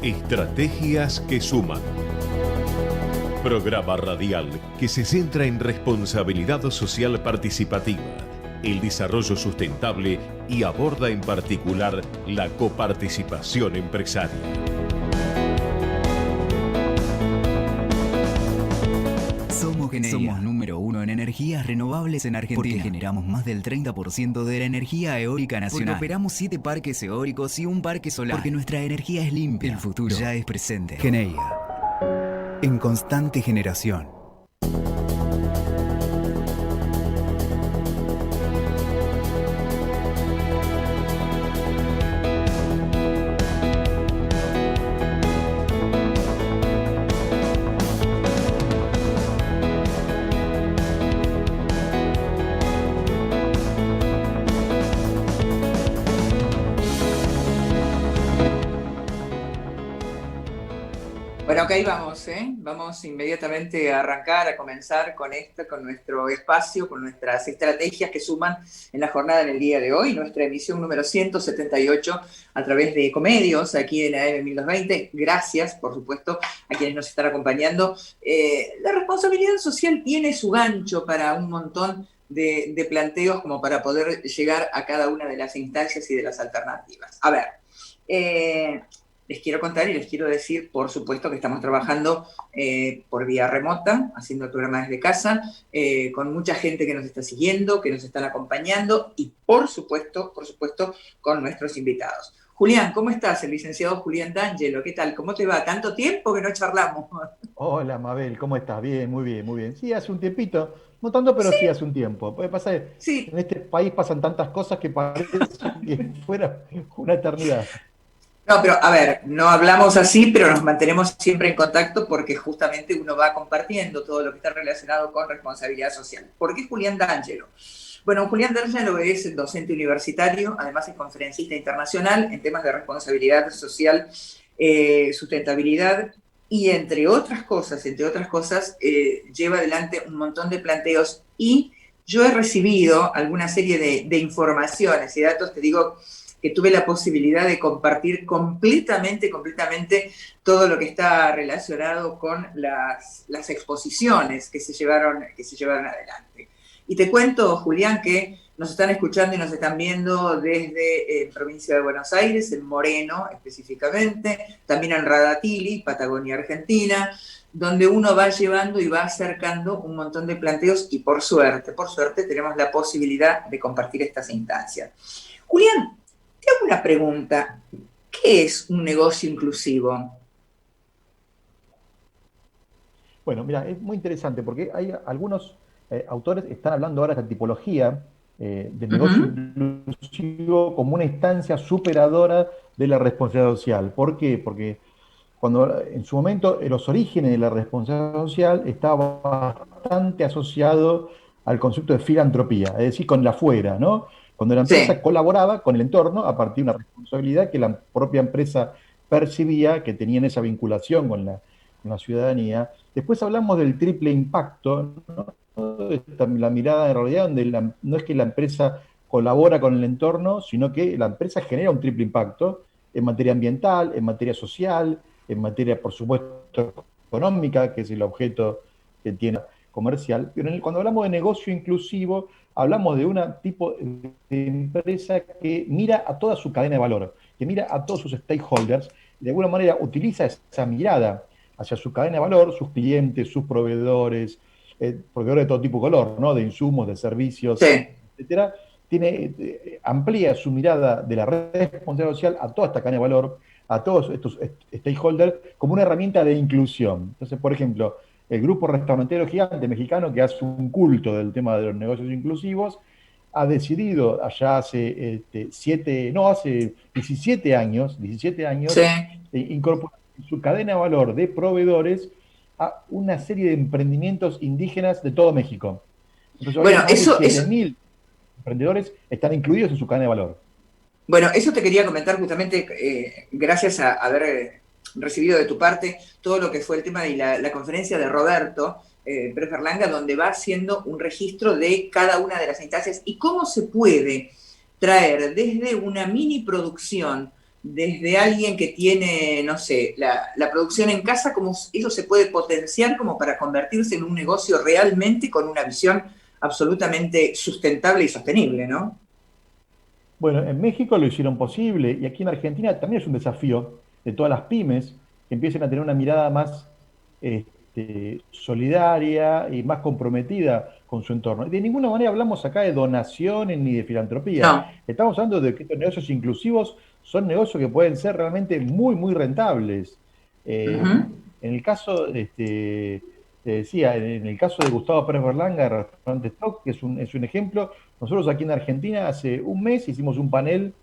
Estrategias que suman. Programa radial que se centra en responsabilidad social participativa, el desarrollo sustentable y aborda en particular la coparticipación empresaria. Somos número 1 en energías renovables en Argentina. Porque generamos más del 30% de la energía eólica nacional. Porque operamos 7 parques eólicos y un parque solar. Porque nuestra energía es limpia. El futuro ya es presente. Geneia. En constante generación. Bueno, ok, vamos, vamos inmediatamente a arrancar, a comenzar con nuestro espacio, con nuestras estrategias que suman en la jornada en el día de hoy, nuestra emisión número 178 a través de Ecomedios, aquí en AM 1220. Gracias, por supuesto, a quienes nos están acompañando. La responsabilidad social tiene su gancho para un montón de planteos como para poder llegar a cada una de las instancias y de las alternativas. A ver, les quiero contar y les quiero decir, por supuesto, que estamos trabajando por vía remota, haciendo el programa desde casa, con mucha gente que nos está siguiendo, que nos están acompañando y, por supuesto, con nuestros invitados. Julián, ¿cómo estás? El licenciado Julián D'Angelo, ¿qué tal? ¿Cómo te va? Tanto tiempo que no charlamos. Hola, Mabel, ¿cómo estás? Bien, muy bien, muy bien. Sí, hace un tiempito, no tanto, pero sí hace un tiempo. Puede pasar, Sí. en este país pasan tantas cosas que parece que fuera una eternidad. No, pero a ver, no hablamos así, pero nos mantenemos siempre en contacto porque justamente uno va compartiendo todo lo que está relacionado con responsabilidad social. ¿Por qué Julián D'Angelo? Bueno, Julián D'Angelo es docente universitario, además es conferencista internacional en temas de responsabilidad social, sustentabilidad y entre otras cosas, lleva adelante un montón de planteos y yo he recibido alguna serie de informaciones y datos, te digo, que tuve la posibilidad de compartir completamente todo lo que está relacionado con las exposiciones que se llevaron adelante. Y te cuento, Julián, que nos están escuchando y nos están viendo desde provincia de Buenos Aires, en Moreno específicamente, también en Radatili, Patagonia, Argentina, donde uno va llevando y va acercando un montón de planteos y por suerte tenemos la posibilidad de compartir estas instancias. Julián, te hago una pregunta. ¿Qué es un negocio inclusivo? Bueno, mira, es muy interesante porque hay algunos autores están hablando ahora de esta tipología de negocio inclusivo como una instancia superadora de la responsabilidad social. ¿Por qué? Porque cuando en su momento los orígenes de la responsabilidad social estaba bastante asociado al concepto de filantropía, es decir, con la afuera, ¿no? Cuando la empresa colaboraba con el entorno a partir de una responsabilidad que la propia empresa percibía que tenían esa vinculación con la ciudadanía. Después hablamos del triple impacto, ¿no? La mirada en realidad donde no es que la empresa colabora con el entorno, sino que la empresa genera un triple impacto en materia ambiental, en materia social, en materia, por supuesto, económica, que es el objeto que tiene comercial. Pero cuando hablamos de negocio inclusivo, hablamos de un tipo de empresa que mira a toda su cadena de valor, que mira a todos sus stakeholders, y de alguna manera utiliza esa mirada hacia su cadena de valor, sus clientes, sus proveedores de todo tipo de color, ¿no? De insumos, de servicios, etcétera. Amplía su mirada de la responsabilidad social a toda esta cadena de valor, a todos estos stakeholders, como una herramienta de inclusión. Entonces, por ejemplo, el grupo restaurantero gigante mexicano que hace un culto del tema de los negocios inclusivos, ha decidido allá hace 17 años, incorporar en su cadena de valor de proveedores a una serie de emprendimientos indígenas de todo México. Entonces, bueno, eso 7.000 emprendedores están incluidos en su cadena de valor. Bueno, eso te quería comentar justamente gracias a haber recibido de tu parte todo lo que fue el tema de la conferencia de Roberto Pérez Berlanga, donde va haciendo un registro de cada una de las instancias y cómo se puede traer desde una mini producción desde alguien que tiene, no sé, la producción en casa, cómo eso se puede potenciar como para convertirse en un negocio realmente con una visión absolutamente sustentable y sostenible, ¿no? Bueno, en México lo hicieron posible y aquí en Argentina también es un desafío de todas las pymes que empiecen a tener una mirada más solidaria y más comprometida con su entorno. De ninguna manera hablamos acá de donaciones ni de filantropía. No. Estamos hablando de que estos negocios inclusivos son negocios que pueden ser realmente muy, muy rentables. Eh, Ujú. en el caso, te decía, en el caso de Gustavo Pérez Berlanga, de Restaurante Stock, que es un ejemplo, nosotros aquí en Argentina hace un mes hicimos un panel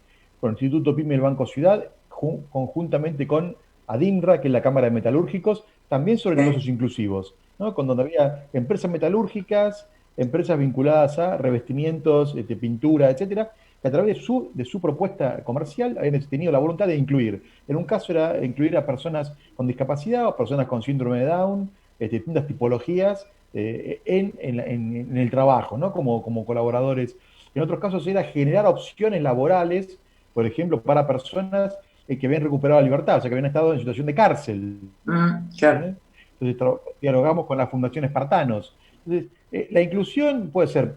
con el Instituto PYME del Banco Ciudad, conjuntamente con ADIMRA, que es la Cámara de Metalúrgicos, también sobre negocios Sí. inclusivos, ¿no? Con donde había empresas metalúrgicas, empresas vinculadas a revestimientos, pintura, etcétera, que a través de su propuesta comercial habían tenido la voluntad de incluir. En un caso era incluir a personas con discapacidad o personas con síndrome de Down, distintas tipologías en el trabajo, ¿no? Como colaboradores. En otros casos era generar opciones laborales, por ejemplo, para personas que habían recuperado la libertad, o sea, que habían estado en situación de cárcel. Claro. ¿Eh? Entonces, dialogamos con la Fundación Espartanos. Entonces, la inclusión puede ser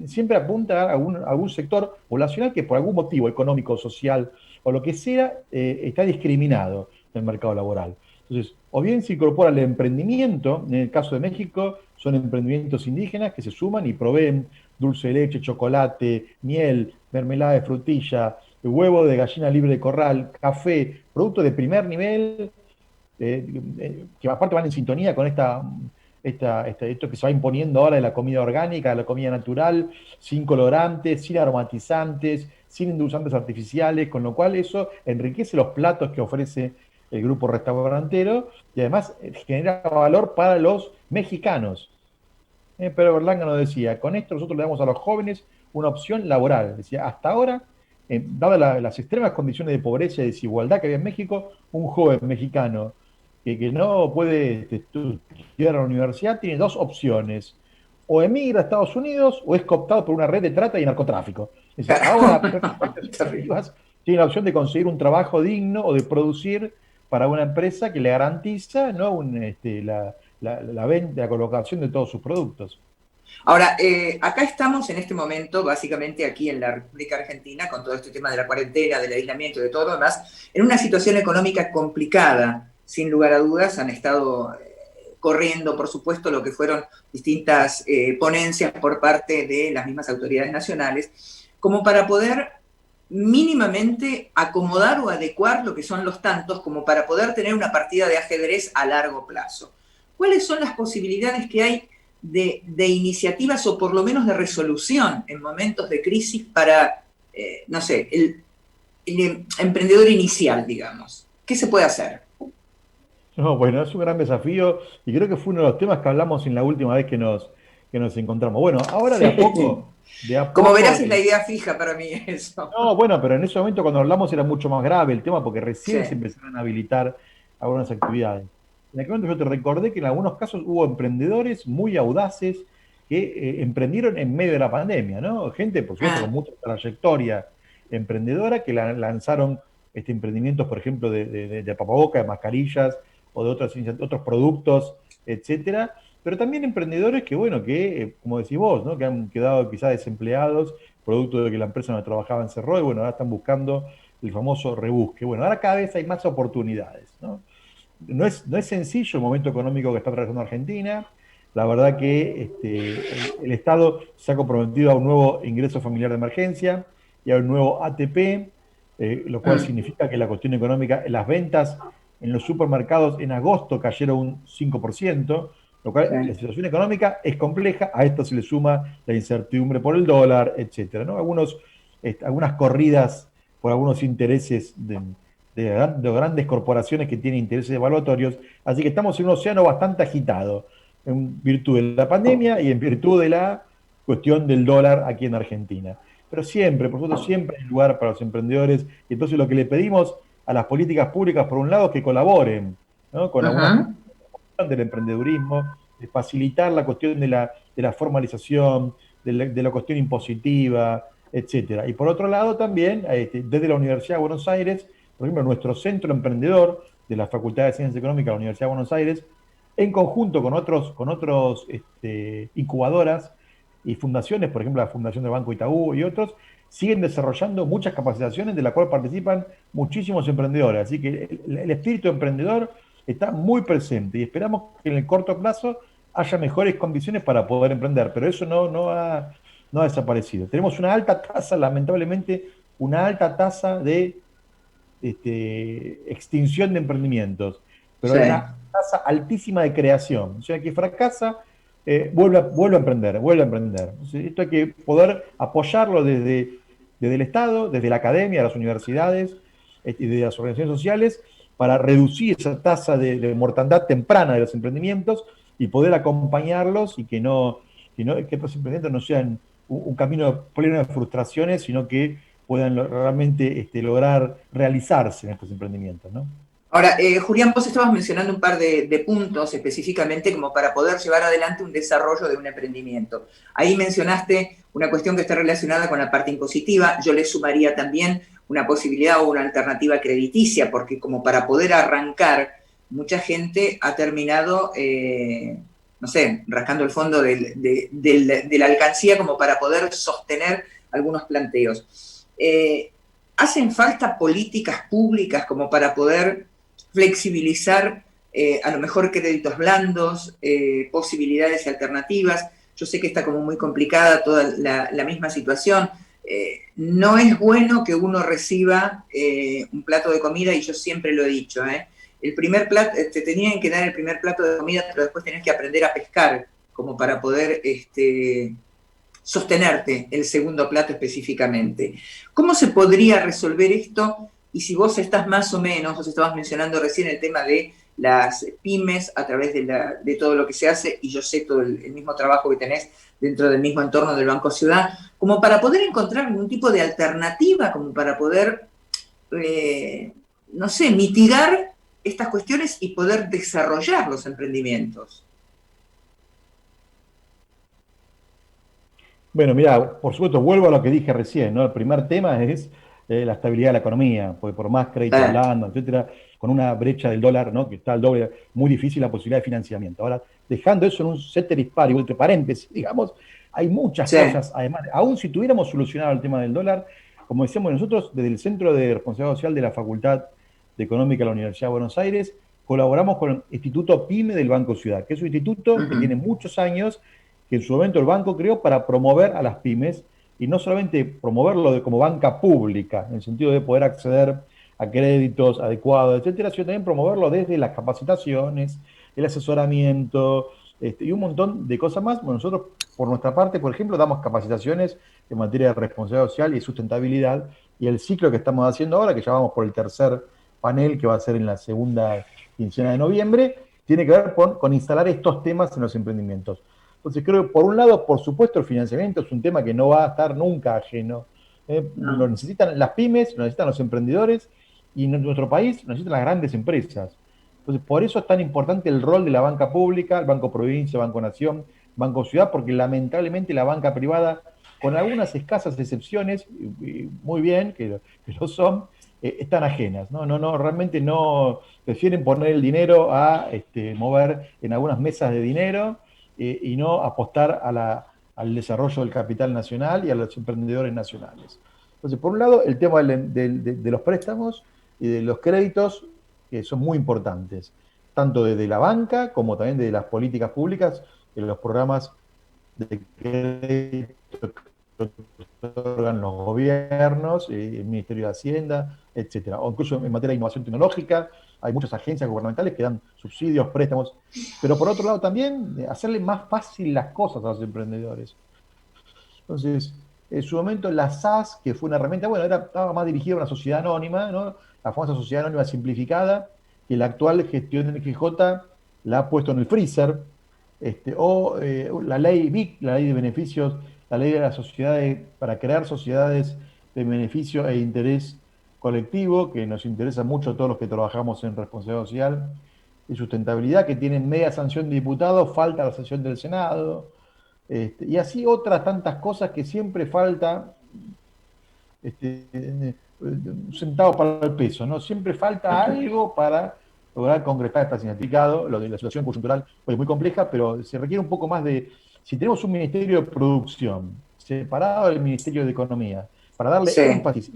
siempre apunta a algún sector poblacional que por algún motivo económico, social o lo que sea, está discriminado en el mercado laboral. Entonces, o bien se incorpora el emprendimiento, en el caso de México, son emprendimientos indígenas que se suman y proveen dulce de leche, chocolate, miel, mermelada de frutilla, huevo de gallina libre de corral, café, productos de primer nivel, que aparte van en sintonía con esto que se va imponiendo ahora de la comida orgánica, de la comida natural, sin colorantes, sin aromatizantes, sin endulzantes artificiales, con lo cual eso enriquece los platos que ofrece el grupo restaurantero y además genera valor para los mexicanos. Pero Berlanga nos decía, con esto nosotros le damos a los jóvenes una opción laboral. Decía, hasta ahora, dadas las extremas condiciones de pobreza y desigualdad que había en México, un joven mexicano que no puede estudiar a la universidad tiene dos opciones. O emigra a Estados Unidos o es cooptado por una red de trata y narcotráfico. Dice, ahora, perfectas Terrible. alternativas, tiene la opción de conseguir un trabajo digno o de producir para una empresa que le garantiza, ¿no? La venta, la colocación de todos sus productos. Ahora, acá estamos en este momento, básicamente aquí en la República Argentina, con todo este tema de la cuarentena, del aislamiento y de todo lo demás, en una situación económica complicada, sin lugar a dudas, han estado corriendo, por supuesto, lo que fueron distintas ponencias por parte de las mismas autoridades nacionales, como para poder mínimamente acomodar o adecuar lo que son los tantos, como para poder tener una partida de ajedrez a largo plazo. ¿Cuáles son las posibilidades que hay de iniciativas o por lo menos de resolución en momentos de crisis para, no sé, el emprendedor inicial, digamos? ¿Qué se puede hacer? No, bueno, es un gran desafío y creo que fue uno de los temas que hablamos en la última vez que nos encontramos. Bueno, ahora Sí. de a Como poco, verás, es la idea fija para mí eso. no, bueno, pero en ese momento cuando hablamos era mucho más grave el tema porque Sí. recién se empezaron a habilitar algunas actividades. En aquel momento yo te recordé que en algunos casos hubo emprendedores muy audaces que emprendieron en medio de la pandemia, ¿no? Gente, por supuesto, con Ah, mucha trayectoria emprendedora que lanzaron emprendimientos, por ejemplo, de tapabocas, de mascarillas o de otros productos, etcétera. Pero también emprendedores que, bueno, como decís vos, ¿no? Que han quedado quizás desempleados producto de que la empresa donde trabajaban cerró y bueno, ahora están buscando el famoso rebusque. Bueno, ahora cada vez hay más oportunidades, ¿no? No es sencillo el momento económico que está atravesando Argentina. La verdad que el Estado se ha comprometido a un nuevo ingreso familiar de emergencia y a un nuevo ATP, lo cual mm, significa que la cuestión económica, las ventas en los supermercados en agosto cayeron un 5%, lo cual la sí. situación económica es compleja, a esto se le suma la incertidumbre por el dólar, etcétera, ¿no? Algunas corridas por algunos intereses de grandes corporaciones que tienen intereses evaluatorios, así que estamos en un océano bastante agitado, en virtud de la pandemia y en virtud de la cuestión del dólar aquí en Argentina. Pero siempre, por supuesto, siempre hay lugar para los emprendedores, y entonces lo que le pedimos a las políticas públicas, por un lado, es que colaboren, ¿no? Con algunas Ujú. del emprendedurismo, de facilitar la cuestión de la formalización, de la cuestión impositiva, etcétera. Y por otro lado también, desde la Universidad de Buenos Aires, por ejemplo, nuestro centro emprendedor de la Facultad de Ciencias Económicas de la Universidad de Buenos Aires, en conjunto con otros incubadoras y fundaciones, por ejemplo, la Fundación del Banco Itaú y otros, siguen desarrollando muchas capacitaciones de las cuales participan muchísimos emprendedores. Así que el espíritu emprendedor está muy presente y esperamos que en el corto plazo haya mejores condiciones para poder emprender, pero eso no ha desaparecido. Tenemos una alta tasa, lamentablemente, una alta tasa de extinción de emprendimientos, pero Sí. hay una tasa altísima de creación. O sea, que fracasa, vuelve a emprender, vuelve a emprender. Entonces, esto hay que poder apoyarlo desde el Estado, desde la academia, las universidades y de las organizaciones sociales, para reducir esa tasa de mortandad temprana de los emprendimientos y poder acompañarlos y que estos emprendimientos no sean un camino pleno de frustraciones, sino que puedan realmente lograr realizarse en estos emprendimientos, ¿no? Ahora, Julián, vos estabas mencionando un par de puntos específicamente como para poder llevar adelante un desarrollo de un emprendimiento. Ahí mencionaste una cuestión que está relacionada con la parte impositiva. Yo le sumaría también una posibilidad o una alternativa crediticia, porque como para poder arrancar, mucha gente ha terminado, no sé, rascando el fondo de la alcancía como para poder sostener algunos planteos. ¿Hacen falta políticas públicas como para poder flexibilizar a lo mejor créditos blandos, posibilidades y alternativas? Yo sé que está como muy complicada toda la misma situación. No es bueno que uno reciba un plato de comida, y yo siempre lo he dicho, el primer plato, te tenían que dar el primer plato de comida, pero después tenés que aprender a pescar como para poder sostenerte el segundo plato específicamente. ¿Cómo se podría resolver esto? Y si vos estás más o menos, vos estabas mencionando recién el tema de las pymes a través de todo lo que se hace, y yo sé todo el mismo trabajo que tenés dentro del mismo entorno del Banco Ciudad, como para poder encontrar algún tipo de alternativa, como para poder, no sé, mitigar estas cuestiones y poder desarrollar los emprendimientos. Bueno, mira, por supuesto, vuelvo a lo que dije recién, ¿no? El primer tema es la estabilidad de la economía, porque por más créditos blandos, etcétera, con una brecha del dólar, ¿no? Que está al doble, muy difícil la posibilidad de financiamiento. Ahora, dejando eso en un ceteris paribus, entre paréntesis, digamos, hay muchas Sí. cosas, además, aún si tuviéramos solucionado el tema del dólar, como decíamos nosotros, desde el Centro de Responsabilidad Social de la Facultad de Económica de la Universidad de Buenos Aires, colaboramos con el Instituto PYME del Banco Ciudad, que es un instituto que tiene muchos años, que en su momento el banco creó para promover a las pymes, y no solamente promoverlo como banca pública, en el sentido de poder acceder a créditos adecuados, etcétera, sino también promoverlo desde las capacitaciones, el asesoramiento, y un montón de cosas más. Bueno, nosotros, por nuestra parte, por ejemplo, damos capacitaciones en materia de responsabilidad social y sustentabilidad, y el ciclo que estamos haciendo ahora, que ya vamos por el tercer panel, que va a ser en la segunda quincena de noviembre, tiene que ver con instalar estos temas en los emprendimientos. Entonces creo que por un lado, por supuesto, el financiamiento es un tema que no va a estar nunca ajeno. Lo necesitan las pymes, lo necesitan los emprendedores, y en nuestro país lo necesitan las grandes empresas. Entonces, por eso es tan importante el rol de la banca pública, el Banco Provincia, Banco Nación, Banco Ciudad, porque lamentablemente la banca privada, con algunas escasas excepciones, muy bien, que lo son, están ajenas, ¿no? Realmente no prefieren poner el dinero a mover en algunas mesas de dinero, y no apostar al desarrollo del capital nacional y a los emprendedores nacionales. Entonces, por un lado, el tema de los préstamos y de los créditos, que son muy importantes, tanto desde la banca como también de las políticas públicas, en los programas de crédito que otorgan los gobiernos, el Ministerio de Hacienda, etcétera. O incluso en materia de innovación tecnológica, hay muchas agencias gubernamentales que dan subsidios, préstamos, pero por otro lado también hacerle más fácil las cosas a los emprendedores. Entonces, en su momento la SAS, que fue una herramienta, bueno, estaba más dirigida a una sociedad anónima, ¿no? La famosa sociedad anónima simplificada, que la actual gestión del GJ la ha puesto en el freezer, la ley BIC, la ley de beneficios, la ley de las sociedades, para crear sociedades de beneficio e interés colectivo, que nos interesa mucho a todos los que trabajamos en responsabilidad social y sustentabilidad, que tienen media sanción de diputados, falta la sanción del Senado, y así otras tantas cosas que siempre falta un centavo para el peso, ¿no? Siempre falta algo para lograr concretar este significado. Lo de la situación coyuntural es muy compleja, pero se requiere un poco más de, si tenemos un Ministerio de Producción separado del Ministerio de Economía, para darle Sí. énfasis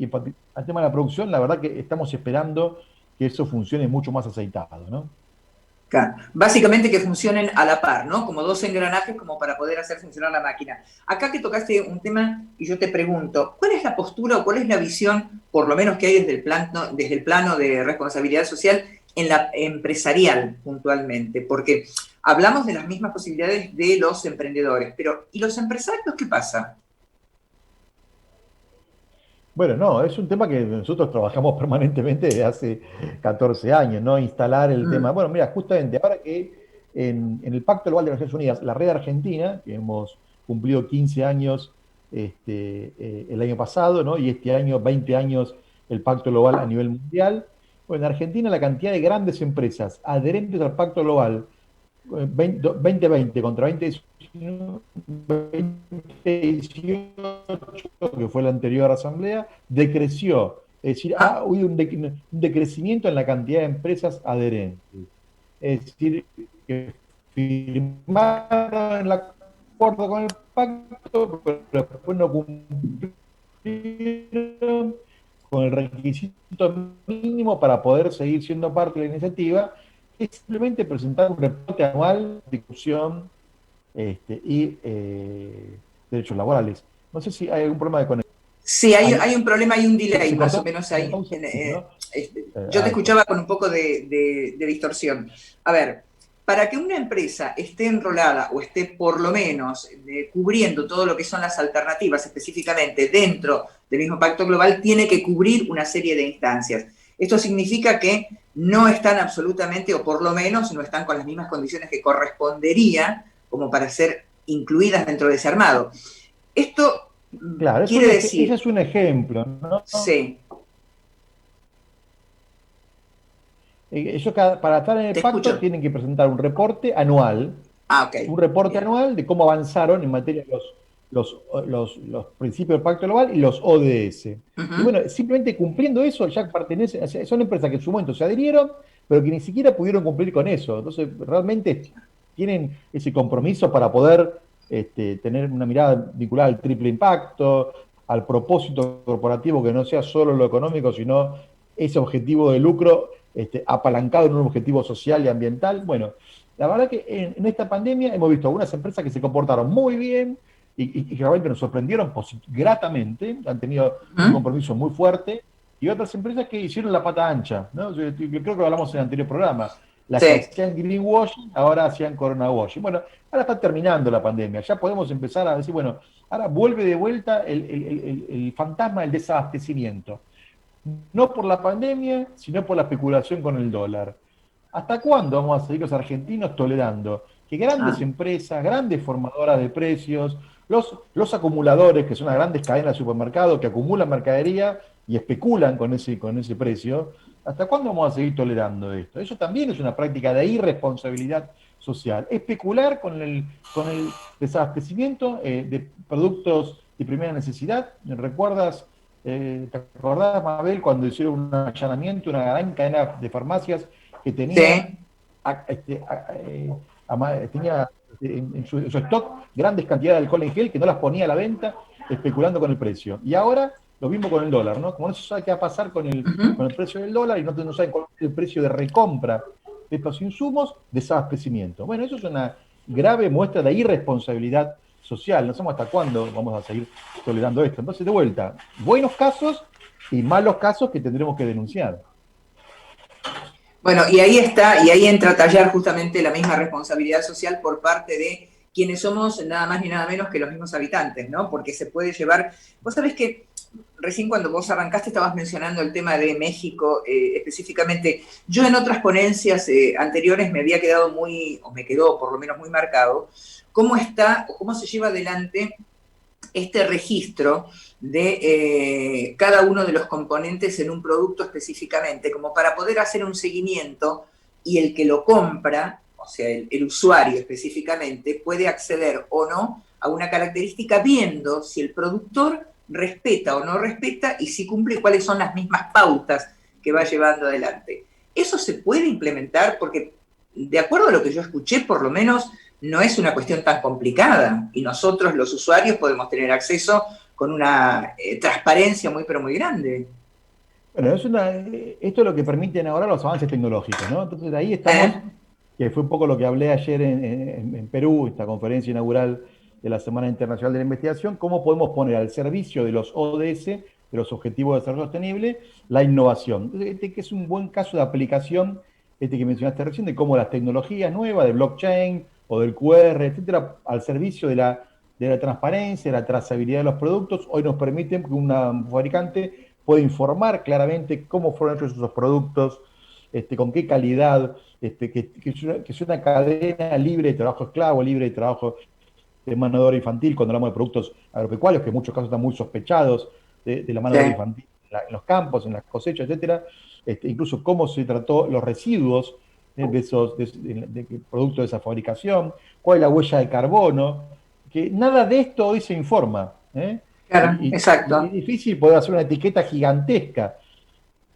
al tema de la producción, la verdad que estamos esperando que eso funcione mucho más aceitado, ¿no? Claro. Básicamente que funcionen a la par, ¿no? Como dos engranajes como para poder hacer funcionar la máquina. Acá que tocaste un tema y yo te pregunto, ¿cuál es la postura o cuál es la visión, por lo menos que hay desde el plano de responsabilidad social en la empresarial puntualmente? Porque hablamos de las mismas posibilidades de los emprendedores, pero ¿y los empresarios qué pasa? Bueno, no, es un tema que nosotros trabajamos permanentemente desde hace 14 años, ¿no? Instalar el tema. Mm, Bueno, mira, justamente ahora que en el Pacto Global de las Naciones Unidas, la Red Argentina, que hemos cumplido 15 años el año pasado, ¿no? Y este año 20 años el Pacto Global a nivel mundial. Bueno, en Argentina la cantidad de grandes empresas adherentes al Pacto Global 2020 contra 2018, que fue la anterior asamblea, decreció. Es decir, ha ah, habido un decrecimiento en la cantidad de empresas adherentes. Es decir, que firmaron el acuerdo con el pacto, pero después no cumplieron con el requisito mínimo para poder seguir siendo parte de la iniciativa, es simplemente presentar un reporte anual de discusión y derechos laborales. No sé si hay algún problema de conexión. sí, Ahí hay un problema, hay un delay se más o cortó menos una ahí. pausa, ¿no? Yo te Ahí está. escuchaba con un poco de distorsión. A ver, para que una empresa esté enrolada o esté por lo menos cubriendo todo lo que son las alternativas específicamente dentro del mismo pacto global, tiene que cubrir una serie de instancias. Esto significa que no están absolutamente, o por lo menos no están con las mismas condiciones que correspondería como para ser incluidas dentro de ese armado. Esto Claro, quiere ese decir, es un ejemplo, ¿no? sí, Para estar en el te pacto escucho. tienen que presentar Ah, ok, un reporte bien. anual de cómo avanzaron en materia de los principios del Pacto Global y los ODS. Y Ujú. bueno, simplemente cumpliendo eso ya pertenecen, o sea, son empresas que en su momento se adhirieron, pero que ni siquiera pudieron cumplir con eso. Entonces, realmente tienen ese compromiso para poder tener una mirada vinculada al triple impacto, al propósito corporativo que no sea solo lo económico, sino ese objetivo de lucro apalancado en un objetivo social y ambiental. Bueno, la verdad que en esta pandemia hemos visto algunas empresas que se comportaron muy bien y que realmente nos sorprendieron gratamente, han tenido un Ujú. compromiso muy fuerte, y otras empresas que hicieron la pata ancha, ¿no? Yo creo que lo hablamos en el anterior programa. Las que Sí. hacían greenwashing, ahora hacían corona washing. Bueno, ahora está terminando la pandemia, ya podemos empezar a decir, bueno, ahora vuelve de vuelta el fantasma del desabastecimiento. No por la pandemia, sino por la especulación con el dólar. ¿Hasta cuándo vamos a seguir los argentinos tolerando que grandes Ah, empresas, grandes formadoras de precios, los acumuladores, que son las grandes cadenas de supermercados que acumulan mercadería y especulan con ese precio, ¿hasta cuándo vamos a seguir tolerando esto? Eso también es una práctica de irresponsabilidad social. Especular con el desabastecimiento de productos de primera necesidad. ¿Te acordás, Mabel, cuando hicieron un allanamiento, una gran cadena de farmacias que tenía, sí, tenía en su stock grandes cantidades de alcohol en gel que no las ponía a la venta, especulando con el precio? Y ahora lo mismo con el dólar, ¿no? Como no se sabe qué va a pasar con ujú. el precio del dólar y no saben cuál es el precio de recompra de estos insumos, desabastecimiento. Bueno, eso es una grave muestra de irresponsabilidad social. No sabemos hasta cuándo vamos a seguir tolerando esto. Entonces, de vuelta, buenos casos y malos casos que tendremos que denunciar. Bueno, y ahí está, y ahí entra a tallar justamente la misma responsabilidad social por parte de quienes somos nada más ni nada menos que los mismos habitantes, ¿no? Porque se puede llevar. Vos sabés que recién cuando vos arrancaste estabas mencionando el tema de México específicamente. Yo en otras ponencias anteriores me había quedado muy, o me quedó por lo menos muy marcado, cómo está o cómo se lleva adelante este registro de cada uno de los componentes en un producto específicamente, como para poder hacer un seguimiento y el que lo compra, o sea, el usuario específicamente, puede acceder o no a una característica viendo si el productor respeta o no respeta, y si cumple, cuáles son las mismas pautas que va llevando adelante. ¿Eso se puede implementar? Porque, de acuerdo a lo que yo escuché, por lo menos no es una cuestión tan complicada, y nosotros, los usuarios, podemos tener acceso con una transparencia muy, pero muy grande. Bueno, esto es lo que permiten ahora los avances tecnológicos, ¿no? Entonces ahí estamos, que fue un poco lo que hablé ayer en Perú, esta conferencia inaugural de la Semana Internacional de la Investigación, cómo podemos poner al servicio de los ODS, de los Objetivos de Desarrollo Sostenible, la innovación. Este que es un buen caso de aplicación, este que mencionaste recién, de cómo las tecnologías nuevas, de blockchain o del QR, etcétera, al servicio de la transparencia, de la trazabilidad de los productos, hoy nos permiten que un fabricante puede informar claramente cómo fueron hechos esos productos, con qué calidad, que es una cadena libre de trabajo esclavo, libre de trabajo de mano de obra infantil, cuando hablamos de productos agropecuarios, que en muchos casos están muy sospechados de la mano de obra infantil en los campos, en las cosechas, etcétera. Incluso cómo se trató los residuos de productos de esa fabricación, cuál es la huella de carbono, que nada de esto hoy se informa. Claro, exacto. Es difícil poder hacer una etiqueta gigantesca,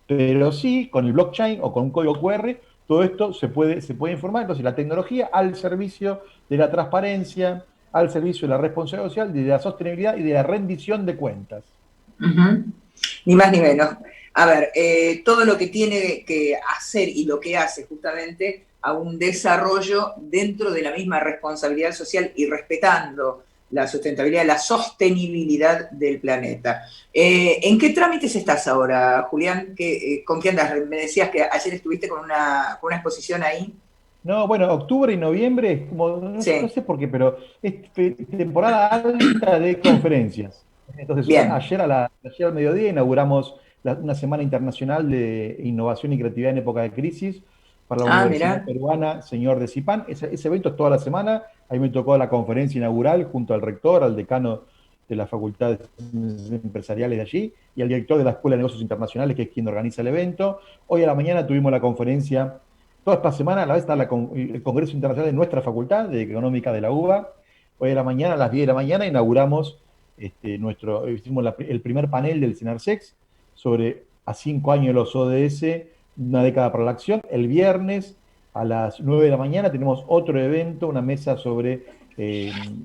pero sí, con el blockchain o con un código QR, todo esto se puede informar. Entonces, la tecnología al servicio de la transparencia, al servicio de la responsabilidad social, de la sostenibilidad y de la rendición de cuentas. Ni más ni menos. A ver, todo lo que tiene que hacer y lo que hace justamente a un desarrollo dentro de la misma responsabilidad social y respetando la sustentabilidad, la sostenibilidad del planeta. ¿En qué trámites estás ahora, Julián? ¿Con qué andas? Me decías que ayer estuviste con una exposición ahí. No, bueno, octubre y noviembre es como, no sé por qué, pero es temporada alta de conferencias. Entonces, ayer al mediodía inauguramos una Semana Internacional de Innovación y Creatividad en Época de Crisis para la Universidad Peruana Señor de Zipán. Ese evento es toda la semana. Ahí me tocó la conferencia inaugural junto al rector, al decano de las facultades empresariales de allí y al director de la Escuela de Negocios Internacionales, que es quien organiza el evento. Hoy a la mañana tuvimos la conferencia. Toda esta semana a la vez está el Congreso Internacional de nuestra facultad de Económica de la UBA. Hoy a la mañana, a las 10 de la mañana, inauguramos hicimos el primer panel del CENARSEX sobre a 5 años de los ODS, una década para la acción. El viernes a las 9 de la mañana tenemos otro evento, una mesa sobre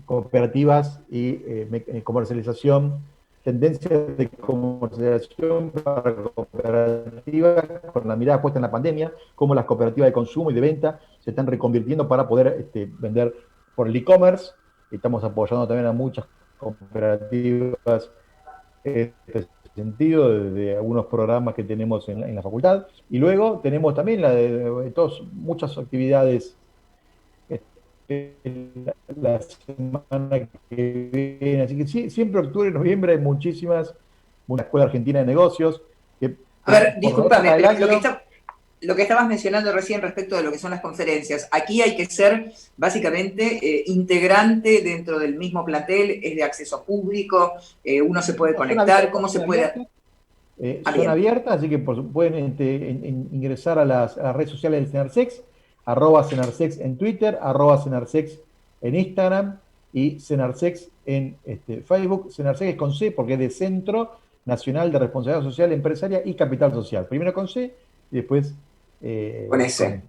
cooperativas y comercialización, tendencias de comercialización para cooperativas, con la mirada puesta en la pandemia, cómo las cooperativas de consumo y de venta se están reconvirtiendo para poder vender por el e-commerce. Estamos apoyando también a muchas cooperativas en este sentido, desde algunos programas que tenemos en la facultad. Y luego tenemos también muchas actividades la semana que viene. Así que sí, siempre octubre y noviembre hay muchísimas, una escuela argentina de negocios. A ver, discúlpame, lo que estabas mencionando recién respecto de lo que son las conferencias, aquí hay que ser básicamente integrante dentro del mismo plantel, es de acceso público, uno se puede conectar, ¿cómo se puede...? Son abiertas, así que pueden ingresar a las redes sociales del CENARSEX, @CENARSEX en Twitter, @CENARSEX en Instagram y CENARSEX en Facebook. CENARSEX es con C porque es de Centro Nacional de Responsabilidad Social Empresaria y Capital Social. Primero con C y después con S.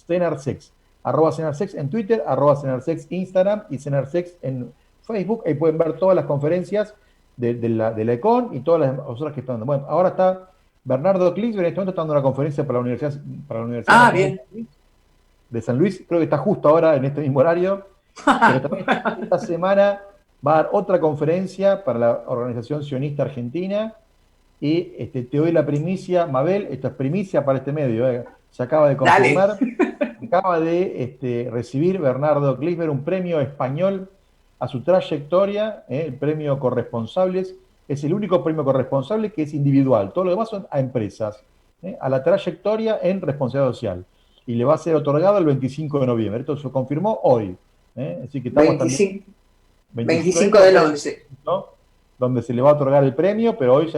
CENARSEX, @CENARSEX en Twitter, @CENARSEX Instagram y CENARSEX en Facebook. Ahí pueden ver todas las conferencias de la ECON y todas las otras que están dando. Bueno, ahora está Bernardo Klinsberg, en este momento está dando una conferencia para la Universidad bien. de San Luis, creo que está justo ahora en este mismo horario, pero también esta semana va a dar otra conferencia para la Organización Sionista Argentina y te doy la primicia, Mabel, esto es primicia para este medio, se acaba de confirmar, acaba de recibir Bernardo Klinsberg un premio español a su trayectoria, el premio Corresponsables, es el único premio corresponsable que es individual, todo lo demás son a empresas, a la trayectoria en responsabilidad social, y le va a ser otorgado el 25 de noviembre, esto se confirmó hoy, así que estamos 25 del 11, ¿no? Donde se le va a otorgar el premio, pero hoy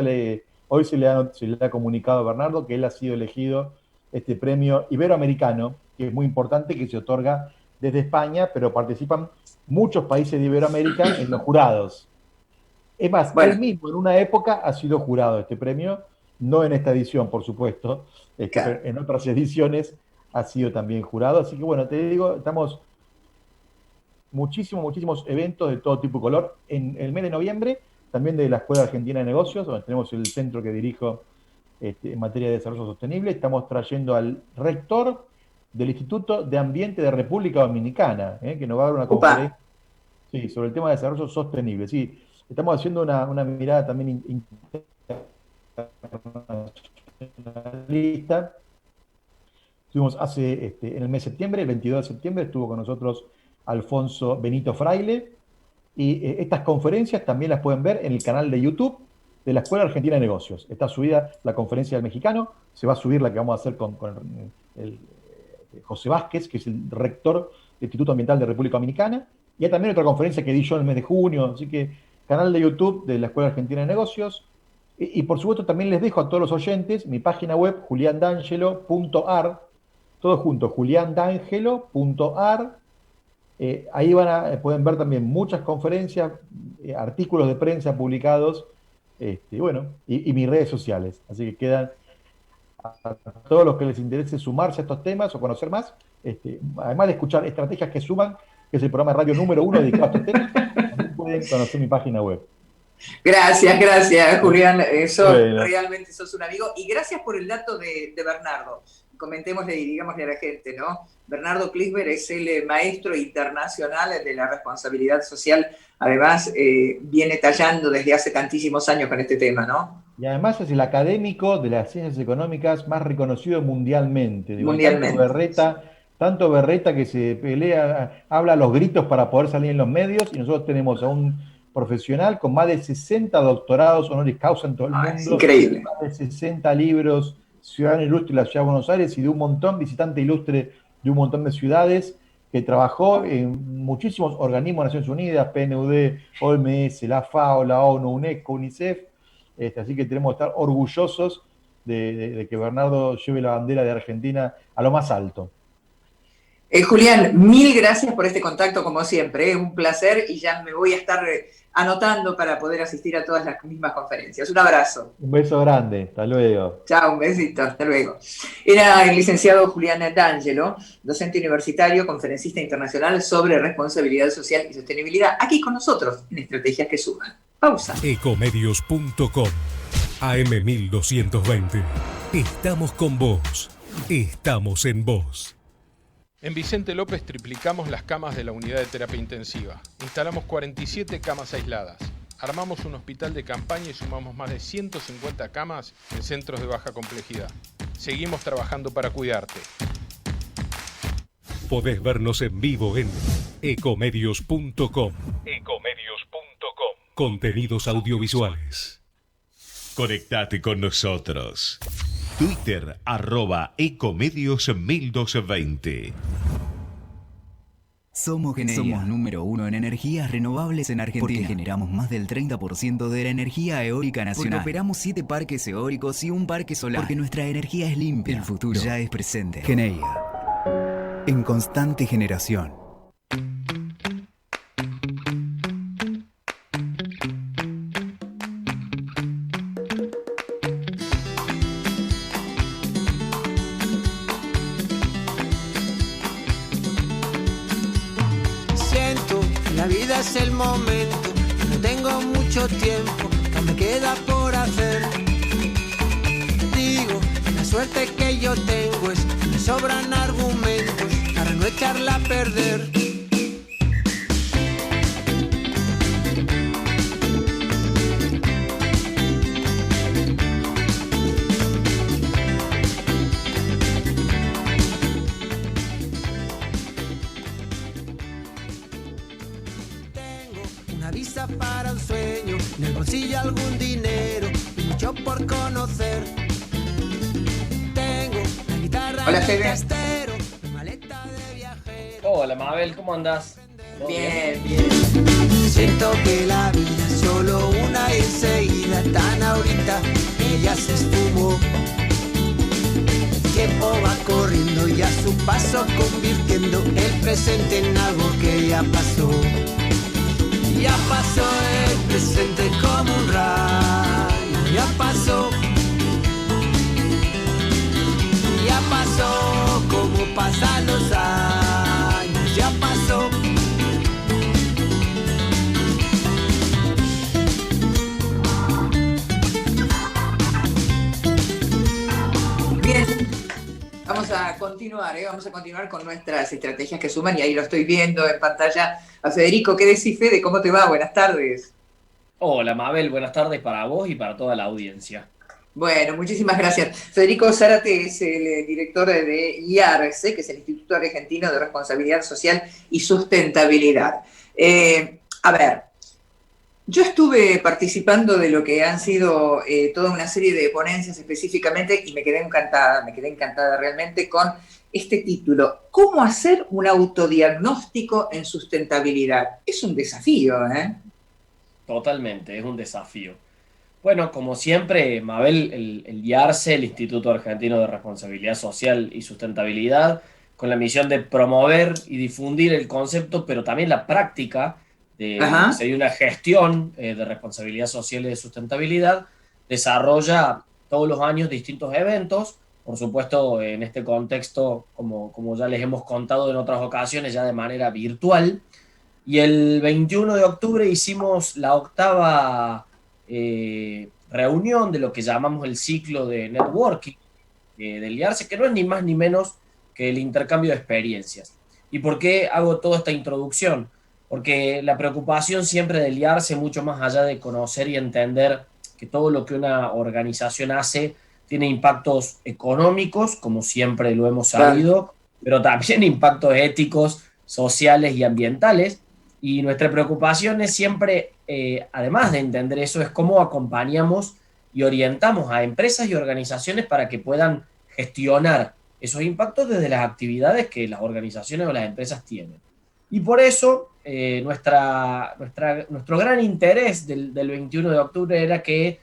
se le ha comunicado a Bernardo que él ha sido elegido este premio iberoamericano, que es muy importante, que se otorga desde España, pero participan muchos países de Iberoamérica en los jurados. Es más, Bueno. él mismo en una época ha sido jurado de este premio, no en esta edición, por supuesto, Claro. pero en otras ediciones ha sido también jurado. Así que bueno, te digo, estamos muchísimos eventos de todo tipo y color. En el mes de noviembre, también de la Escuela Argentina de Negocios, donde tenemos el centro que dirijo en materia de desarrollo sostenible, estamos trayendo al rector del Instituto de Ambiente de República Dominicana, que nos va a dar una conferencia sobre el tema de desarrollo sostenible. Sí, estamos haciendo una mirada también internacionalista. Estuvimos en el mes de septiembre, el 22 de septiembre, estuvo con nosotros Alfonso Benito Fraile, y estas conferencias también las pueden ver en el canal de YouTube de la Escuela Argentina de Negocios. Está subida la conferencia del mexicano, se va a subir la que vamos a hacer con el José Vázquez, que es el rector del Instituto Ambiental de República Dominicana, y hay también otra conferencia que di yo en el mes de junio, así que canal de YouTube de la Escuela Argentina de Negocios, y por supuesto también les dejo a todos los oyentes mi página web, juliandangelo.ar, todo junto, juliandangelo.ar. Ahí pueden ver también muchas conferencias, artículos de prensa publicados, y mis redes sociales. Así que quedan a todos los que les interese sumarse a estos temas o conocer más, además de escuchar Estrategias que Suman, que es el programa de radio número 1 dedicado a estos temas, también pueden conocer mi página web. Gracias, Julián. Bueno. Realmente sos un amigo. Y gracias por el dato de Bernardo. Comentémosle y digámosle a la gente, ¿no? Bernardo Klisber es el maestro internacional de la responsabilidad social. Además, viene tallando desde hace tantísimos años con este tema, ¿no? Y además es el académico de las ciencias económicas más reconocido mundialmente. Mundialmente. Tanto Berreta que se pelea, habla a los gritos para poder salir en los medios, y nosotros tenemos a un profesional con más de 60 doctorados honoris causa en todo el mundo. Es increíble. Más de 60 libros, ciudadano ilustre de la Ciudad de Buenos Aires y de un montón, visitante ilustre de un montón de ciudades, que trabajó en muchísimos organismos de Naciones Unidas, PNUD, OMS, la FAO, la ONU, UNESCO, UNICEF. Así que tenemos que estar orgullosos de que Bernardo lleve la bandera de Argentina a lo más alto. Julián, mil gracias por este contacto, como siempre. Es un placer y ya me voy a estar anotando para poder asistir a todas las mismas conferencias. Un abrazo. Un beso grande. Hasta luego. Chao, un besito. Hasta luego. Era el licenciado Julián D'Angelo, docente universitario, conferencista internacional sobre responsabilidad social y sostenibilidad, aquí con nosotros en Estrategias que Suman. Pausa. Ecomedios.com AM1220. Estamos con vos. Estamos en vos. En Vicente López triplicamos las camas de la unidad de terapia intensiva. Instalamos 47 camas aisladas. Armamos un hospital de campaña y sumamos más de 150 camas en centros de baja complejidad. Seguimos trabajando para cuidarte. Podés vernos en vivo en ecomedios.com. Contenidos audiovisuales. Conectate con nosotros. Twitter, @ecomedios1220. Somos número 1 en energías renovables en Argentina. Porque generamos más del 30% de la energía eólica nacional. Porque operamos 7 parques eólicos y un parque solar. Porque nuestra energía es limpia. El futuro ya es presente. Geneia. En constante generación. La vida es el momento, no tengo mucho tiempo, que me queda por hacer. Digo, la suerte que yo tengo es que me sobran argumentos para no echarla a perder. Para un sueño, en el bolsillo algún dinero y mucho por conocer. Tengo la guitarra en el trastero, mi maleta de viajero. Hola Mabel, ¿cómo andás? Bien. Siento que la vida es solo una y enseguida, tan ahorita que ya se esfumó. El tiempo va corriendo y a su paso convirtiendo el presente en algo que ya pasó. Ya pasó el presente como un rayo, ya pasó como pasan los años, ya pasó. Bien, vamos a continuar con nuestras estrategias que suman, y ahí lo estoy viendo en pantalla a Federico. ¿Qué decís, Fede? ¿Cómo te va? Buenas tardes. Hola Mabel, buenas tardes para vos y para toda la audiencia. Bueno, muchísimas gracias. Federico Zárate es el director de IARSE, que es el Instituto Argentino de Responsabilidad Social y Sustentabilidad. A ver, yo estuve participando de lo que han sido toda una serie de ponencias específicamente, y me quedé encantada realmente con este título: ¿Cómo hacer un autodiagnóstico en sustentabilidad? Es un desafío, ¿eh? Totalmente, es un desafío. Bueno, como siempre, Mabel, el IARSE, el Instituto Argentino de Responsabilidad Social y Sustentabilidad, con la misión de promover y difundir el concepto, pero también la práctica de lo que sería una gestión de responsabilidad social y de sustentabilidad, desarrolla todos los años distintos eventos, por supuesto en este contexto, como ya les hemos contado en otras ocasiones, ya de manera virtual. Y el 21 de octubre hicimos la octava reunión de lo que llamamos el ciclo de networking del IARSE, que no es ni más ni menos que el intercambio de experiencias. ¿Y por qué hago toda esta introducción? Porque la preocupación siempre del IARSE, mucho más allá de conocer y entender que todo lo que una organización hace tiene impactos económicos, como siempre lo hemos sabido, pero también impactos éticos, sociales y ambientales. Y nuestra preocupación es siempre, además de entender eso, es cómo acompañamos y orientamos a empresas y organizaciones para que puedan gestionar esos impactos desde las actividades que las organizaciones o las empresas tienen. Y por eso nuestro gran interés del 21 de octubre era que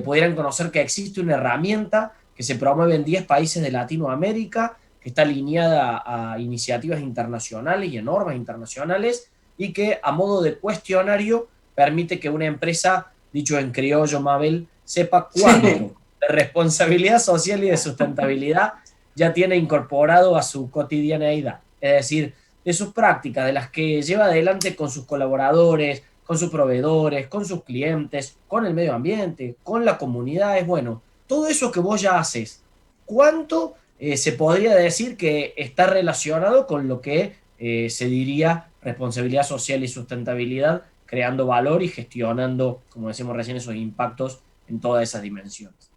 pudieran conocer que existe una herramienta que se promueve en 10 países de Latinoamérica, que está alineada a iniciativas internacionales y a normas internacionales, y que a modo de cuestionario permite que una empresa, dicho en criollo, Mabel, sepa cuánto de responsabilidad social y de sustentabilidad ya tiene incorporado a su cotidianeidad. Es decir, de sus prácticas, de las que lleva adelante con sus colaboradores, con sus proveedores, con sus clientes, con el medio ambiente, con la comunidad. Es bueno, todo eso que vos ya haces, ¿cuánto se podría decir que está relacionado con lo que se diría responsabilidad social y sustentabilidad, creando valor y gestionando, como decíamos recién, esos impactos en todas esas dimensiones?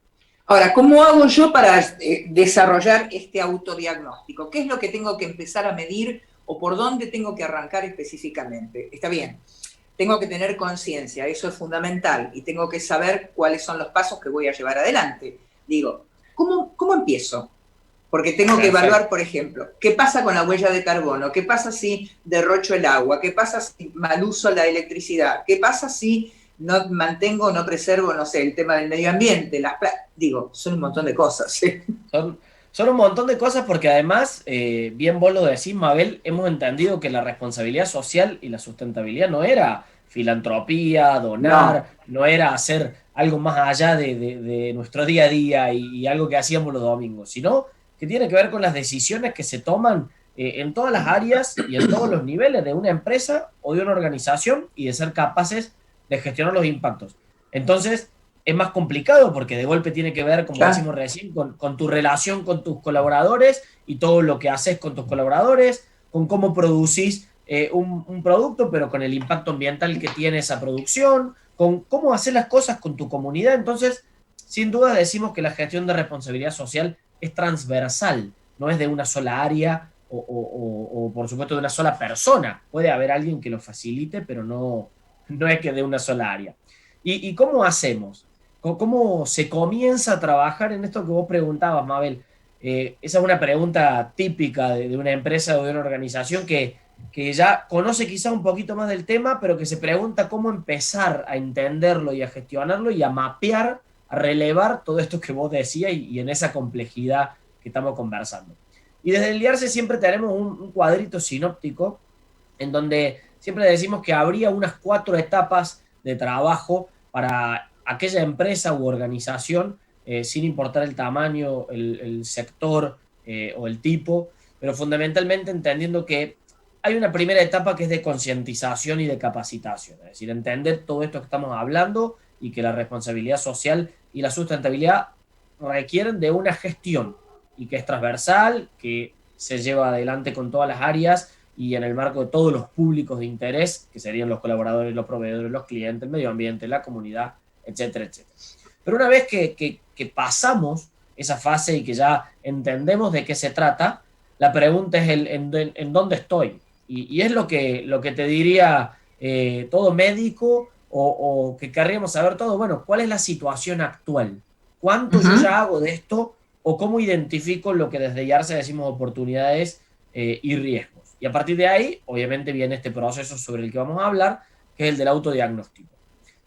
Ahora, ¿cómo hago yo para desarrollar este autodiagnóstico? ¿Qué es lo que tengo que empezar a medir o por dónde tengo que arrancar específicamente? Está bien, tengo que tener conciencia, eso es fundamental, y tengo que saber cuáles son los pasos que voy a llevar adelante. Digo, ¿cómo empiezo? Porque tengo que evaluar, por ejemplo, ¿qué pasa con la huella de carbono? ¿Qué pasa si derrocho el agua? ¿Qué pasa si mal uso la electricidad? ¿Qué pasa si no mantengo, no preservo, no sé, el tema del medio ambiente? Digo, son un montón de cosas. ¿Sí? Son un montón de cosas porque además, bien vos lo decís, Mabel, hemos entendido que la responsabilidad social y la sustentabilidad no era filantropía, donar, no era hacer algo más allá de nuestro día a día y algo que hacíamos los domingos, sino que tiene que ver con las decisiones que se toman en todas las áreas y en todos los niveles de una empresa o de una organización, y de ser capaces de gestionar los impactos. Entonces, es más complicado porque de golpe tiene que ver, como decimos recién, con tu relación con tus colaboradores y todo lo que haces con tus colaboradores, con cómo producís un producto, pero con el impacto ambiental que tiene esa producción, con cómo hacer las cosas con tu comunidad. Entonces, sin duda decimos que la gestión de responsabilidad social es transversal, no es de una sola área o por supuesto de una sola persona. Puede haber alguien que lo facilite, pero no es que de una sola área. ¿Y cómo hacemos? ¿Cómo se comienza a trabajar en esto que vos preguntabas, Mabel? Esa es una pregunta típica de una empresa o de una organización que ya conoce quizá un poquito más del tema, pero que se pregunta cómo empezar a entenderlo y a gestionarlo y a mapear, a relevar todo esto que vos decías y en esa complejidad que estamos conversando. Y desde el IARSE siempre tenemos un cuadrito sinóptico en donde siempre decimos que habría unas 4 etapas de trabajo para aquella empresa u organización, sin importar el tamaño, el sector o el tipo, pero fundamentalmente entendiendo que hay una primera etapa que es de concientización y de capacitación, es decir, entender todo esto que estamos hablando y que la responsabilidad social y la sustentabilidad requieren de una gestión y que es transversal, que se lleva adelante con todas las áreas y en el marco de todos los públicos de interés, que serían los colaboradores, los proveedores, los clientes, el medio ambiente, la comunidad, etcétera, etcétera. Pero una vez que pasamos esa fase y que ya entendemos de qué se trata, la pregunta es en dónde estoy. Y es lo que te diría todo médico o que querríamos saber todo. Bueno, ¿cuál es la situación actual? ¿Cuánto yo ya hago de esto? ¿O cómo identifico lo que desde IARSE decimos oportunidades y riesgos? Y a partir de ahí, obviamente, viene este proceso sobre el que vamos a hablar, que es el del autodiagnóstico.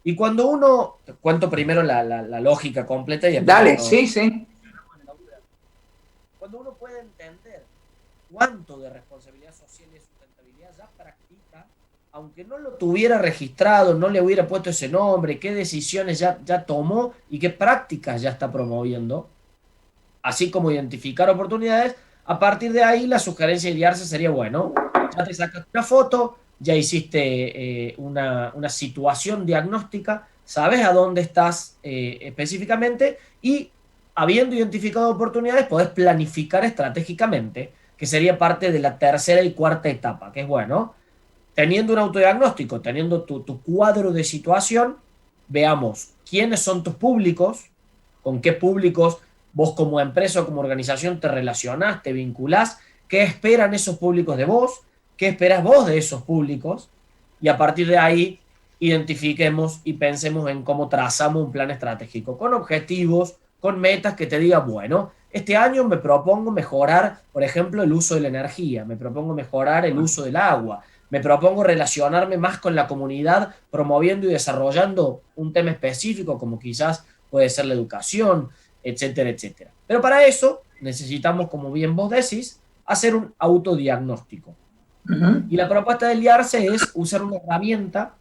Y cuando uno, te cuento primero la lógica completa y después dale, sí. Cuando uno puede entender cuánto de responsabilidad social y sustentabilidad ya practica, aunque no lo tuviera registrado, no le hubiera puesto ese nombre, qué decisiones ya tomó y qué prácticas ya está promoviendo, así como identificar oportunidades, a partir de ahí la sugerencia de IARSE sería, bueno, ya te sacas una foto, ya hiciste una situación diagnóstica, sabes a dónde estás específicamente y habiendo identificado oportunidades podés planificar estratégicamente, que sería parte de la tercera y cuarta etapa, que es, bueno, teniendo un autodiagnóstico, teniendo tu cuadro de situación, veamos quiénes son tus públicos, con qué públicos vos como empresa o como organización te relacionás, te vinculás, qué esperan esos públicos de vos, qué esperas vos de esos públicos, y a partir de ahí identifiquemos y pensemos en cómo trazamos un plan estratégico, con objetivos, con metas que te digan, bueno, este año me propongo mejorar, por ejemplo, el uso de la energía, me propongo mejorar el uso del agua, me propongo relacionarme más con la comunidad, promoviendo y desarrollando un tema específico, como quizás puede ser la educación, etcétera, etcétera. Pero para eso necesitamos, como bien vos decís, hacer un autodiagnóstico. Y la propuesta del IARSE es usar una herramienta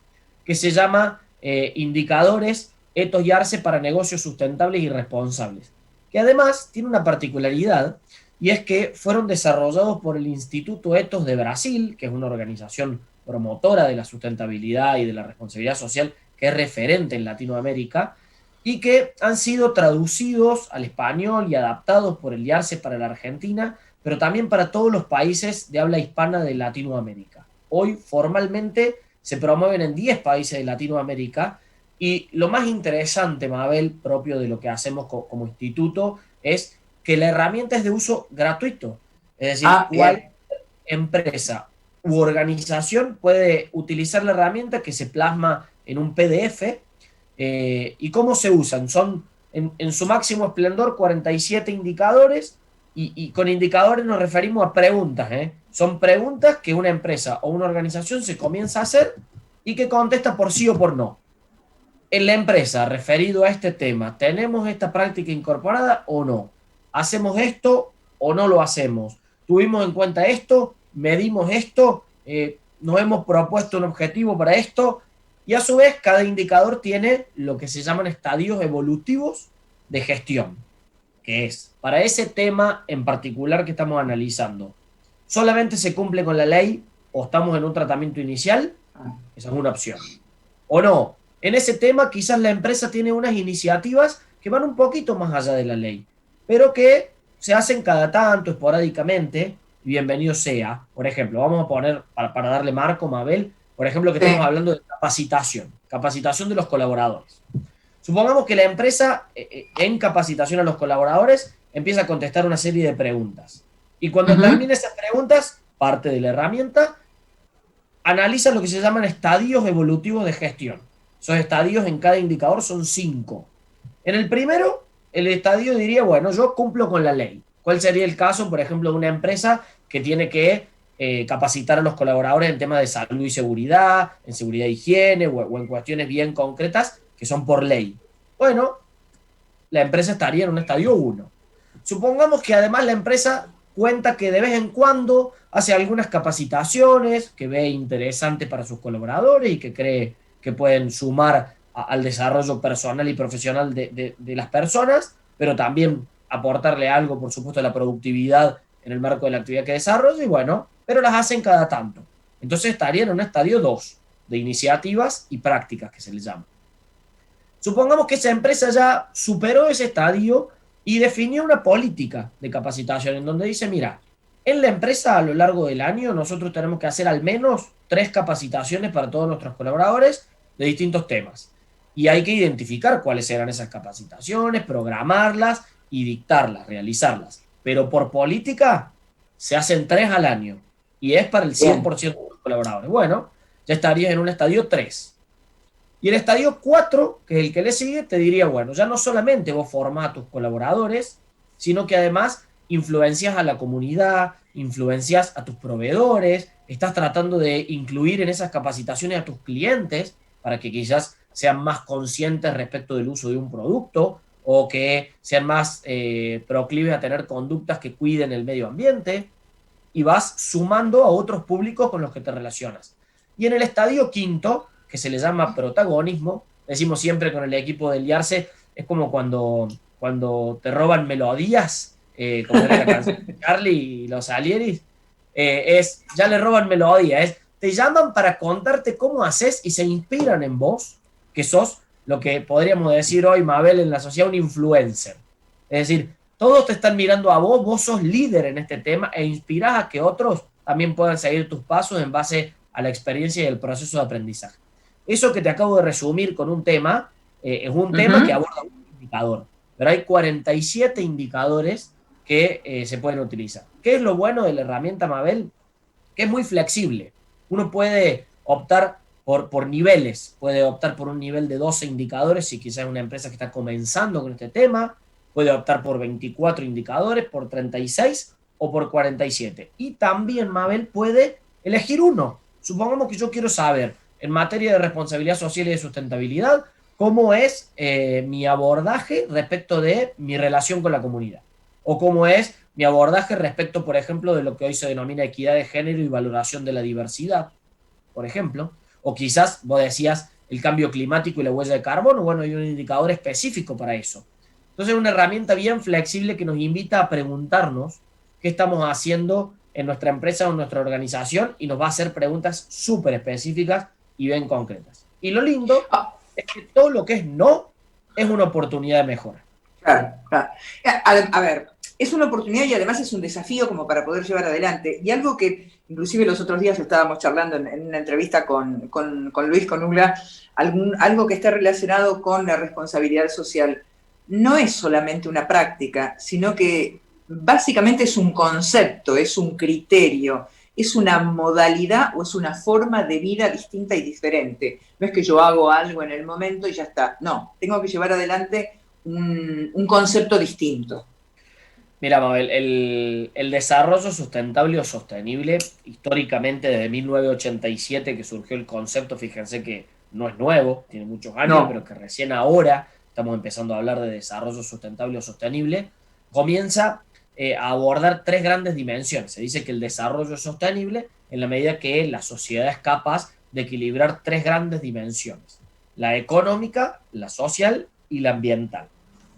que se llama Indicadores Ethos IARSE para negocios sustentables y responsables, que además tiene una particularidad, y es que fueron desarrollados por el Instituto Ethos de Brasil, que es una organización promotora de la sustentabilidad y de la responsabilidad social, que es referente en Latinoamérica, y que han sido traducidos al español y adaptados por el IARSE para la Argentina, pero también para todos los países de habla hispana de Latinoamérica. Hoy formalmente se promueven en 10 países de Latinoamérica, y lo más interesante, Mabel, propio de lo que hacemos como instituto, es que la herramienta es de uso gratuito. Es decir, cualquier empresa u organización puede utilizar la herramienta que se plasma en un PDF. ¿Y cómo se usan? Son, en su máximo esplendor, 47 indicadores, y con indicadores nos referimos a preguntas. Son preguntas que una empresa o una organización se comienza a hacer y que contesta por sí o por no. En la empresa, referido a este tema, ¿tenemos esta práctica incorporada o no? ¿Hacemos esto o no lo hacemos? ¿Tuvimos en cuenta esto? ¿Medimos esto? ¿Nos hemos propuesto un objetivo para esto? Y a su vez, cada indicador tiene lo que se llaman estadios evolutivos de gestión, que es, para ese tema en particular que estamos analizando, ¿solamente se cumple con la ley o estamos en un tratamiento inicial? Esa es una opción. O no, en ese tema quizás la empresa tiene unas iniciativas que van un poquito más allá de la ley, pero que se hacen cada tanto, esporádicamente, y bienvenido sea. Por ejemplo, vamos a poner, para darle marco, Mabel, por ejemplo, que estamos hablando de capacitación de los colaboradores. Supongamos que la empresa, en capacitación a los colaboradores, empieza a contestar una serie de preguntas. Y cuando termine esas preguntas, parte de la herramienta, analiza lo que se llaman estadios evolutivos de gestión. Esos estadios en cada indicador son 5. En el primero, el estadio diría, bueno, yo cumplo con la ley. ¿Cuál sería el caso, por ejemplo, de una empresa que tiene que capacitar a los colaboradores en temas de salud y seguridad, en seguridad e higiene o en cuestiones bien concretas que son por ley? Bueno, la empresa estaría en un estadio 1. Supongamos que además la empresa cuenta que de vez en cuando hace algunas capacitaciones que ve interesantes para sus colaboradores y que cree que pueden sumar al desarrollo personal y profesional de las personas, pero también aportarle algo, por supuesto, a la productividad en el marco de la actividad que desarrolla, y bueno, pero las hacen cada tanto. Entonces estaría en un estadio 2 de iniciativas y prácticas, que se le llama. Supongamos que esa empresa ya superó ese estadio y definió una política de capacitación en donde dice, mira, en la empresa a lo largo del año nosotros tenemos que hacer al menos 3 capacitaciones para todos nuestros colaboradores de distintos temas. Y hay que identificar cuáles serán esas capacitaciones, programarlas y dictarlas, realizarlas. Pero por política se hacen 3 al año y es para el 100% de los colaboradores. Bueno, ya estarías en un estadio 3. Y el estadio 4, que es el que le sigue, te diría, bueno, ya no solamente vos formás a tus colaboradores, sino que además influencias a la comunidad, influencias a tus proveedores, estás tratando de incluir en esas capacitaciones a tus clientes para que quizás sean más conscientes respecto del uso de un producto o que sean más proclives a tener conductas que cuiden el medio ambiente, y vas sumando a otros públicos con los que te relacionas. Y en el estadio 5, que se le llama protagonismo, decimos siempre con el equipo del IARCE, es como cuando te roban melodías, como era la canción de Charlie y los Alieris, ya le roban melodías, te llaman para contarte cómo haces y se inspiran en vos, que sos lo que podríamos decir hoy, Mabel, en la sociedad, un influencer. Es decir, todos te están mirando a vos, vos sos líder en este tema e inspirás a que otros también puedan seguir tus pasos en base a la experiencia y el proceso de aprendizaje. Eso que te acabo de resumir con un tema, es un tema que aborda un indicador, pero hay 47 indicadores que se pueden utilizar. ¿Qué es lo bueno de la herramienta, Mabel? Que es muy flexible. Uno puede optar por niveles, puede optar por un nivel de 12 indicadores si quizás es una empresa que está comenzando con este tema, puede optar por 24 indicadores, por 36 o por 47. Y también, Mabel, puede elegir uno. Supongamos que yo quiero saber, en materia de responsabilidad social y de sustentabilidad, cómo es mi abordaje respecto de mi relación con la comunidad. O cómo es mi abordaje respecto, por ejemplo, de lo que hoy se denomina equidad de género y valoración de la diversidad, por ejemplo. O quizás, vos decías, el cambio climático y la huella de carbono. Bueno, hay un indicador específico para eso. Entonces es una herramienta bien flexible que nos invita a preguntarnos qué estamos haciendo en nuestra empresa o en nuestra organización, y nos va a hacer preguntas súper específicas y bien concretas. Y lo lindo es que todo lo que es no es una oportunidad de mejora. Claro, claro. A ver, es una oportunidad y además es un desafío como para poder llevar adelante. Y algo que inclusive los otros días estábamos charlando en una entrevista con Luis Conugla, algo que está relacionado con la responsabilidad social. No es solamente una práctica, sino que básicamente es un concepto, es un criterio, es una modalidad o es una forma de vida distinta y diferente. No es que yo hago algo en el momento y ya está. No, tengo que llevar adelante un concepto distinto. Mira, Mabel, el desarrollo sustentable o sostenible, históricamente desde 1987 que surgió el concepto, fíjense que no es nuevo, tiene muchos años, pero que recién ahora estamos empezando a hablar de desarrollo sustentable o sostenible, comienza a abordar 3 grandes dimensiones. Se dice que el desarrollo es sostenible en la medida que la sociedad es capaz de equilibrar 3 grandes dimensiones: la económica, la social y la ambiental.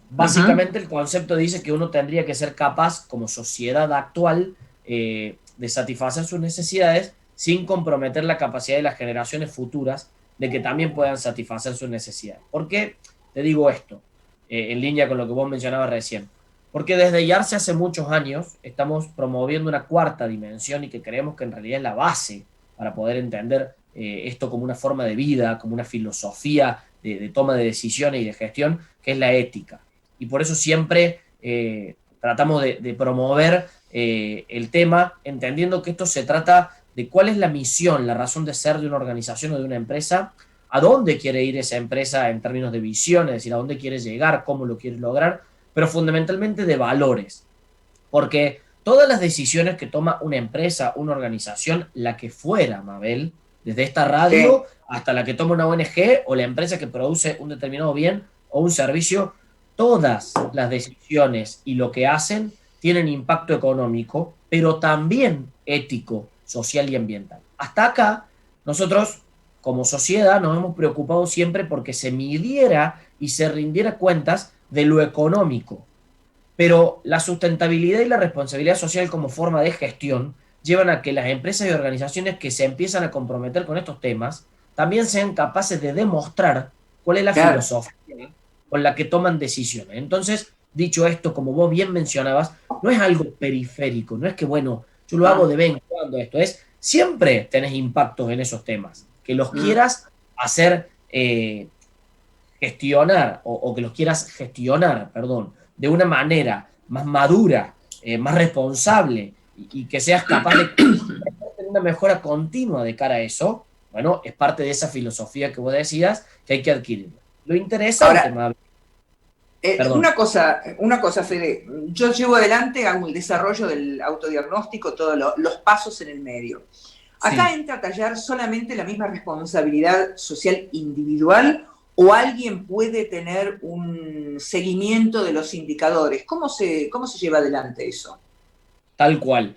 Básicamente el concepto dice que uno tendría que ser capaz, como sociedad actual, de satisfacer sus necesidades sin comprometer la capacidad de las generaciones futuras de que también puedan satisfacer sus necesidades. ¿Por qué te digo esto? En línea con lo que vos mencionabas recién. Porque desde IARCE hace muchos años estamos promoviendo una 4ª dimensión y que creemos que en realidad es la base para poder entender esto como una forma de vida, como una filosofía de toma de decisiones y de gestión, que es la ética. Y por eso siempre tratamos de promover el tema, entendiendo que esto se trata de cuál es la misión, la razón de ser de una organización o de una empresa, a dónde quiere ir esa empresa en términos de visión, es decir, a dónde quiere llegar, cómo lo quiere lograr, pero fundamentalmente de valores. Porque todas las decisiones que toma una empresa, una organización, la que fuera, Mabel, desde esta radio hasta la que toma una ONG o la empresa que produce un determinado bien o un servicio, todas las decisiones y lo que hacen tienen impacto económico, pero también ético, social y ambiental. Hasta acá, nosotros como sociedad nos hemos preocupado siempre porque se midiera y se rindiera cuentas de lo económico. Pero la sustentabilidad y la responsabilidad social como forma de gestión llevan a que las empresas y organizaciones que se empiezan a comprometer con estos temas también sean capaces de demostrar cuál es la filosofía con la que toman decisiones. Entonces, dicho esto, como vos bien mencionabas, no es algo periférico, no es que, bueno, yo lo hago de vez en cuando, esto es, siempre tenés impactos en esos temas, que los quieras hacer gestionar, o que los quieras gestionar, perdón, de una manera más madura, más responsable, y que seas capaz de tener una mejora continua de cara a eso, bueno, es parte de esa filosofía que vos decías que hay que adquirir. Lo interesante, una cosa, Fede, yo llevo adelante, hago el desarrollo del autodiagnóstico, todos los pasos en el medio. ¿Acá entra a tallar solamente la misma responsabilidad social individual o alguien puede tener un seguimiento de los indicadores? ¿Cómo se lleva adelante eso? Tal cual.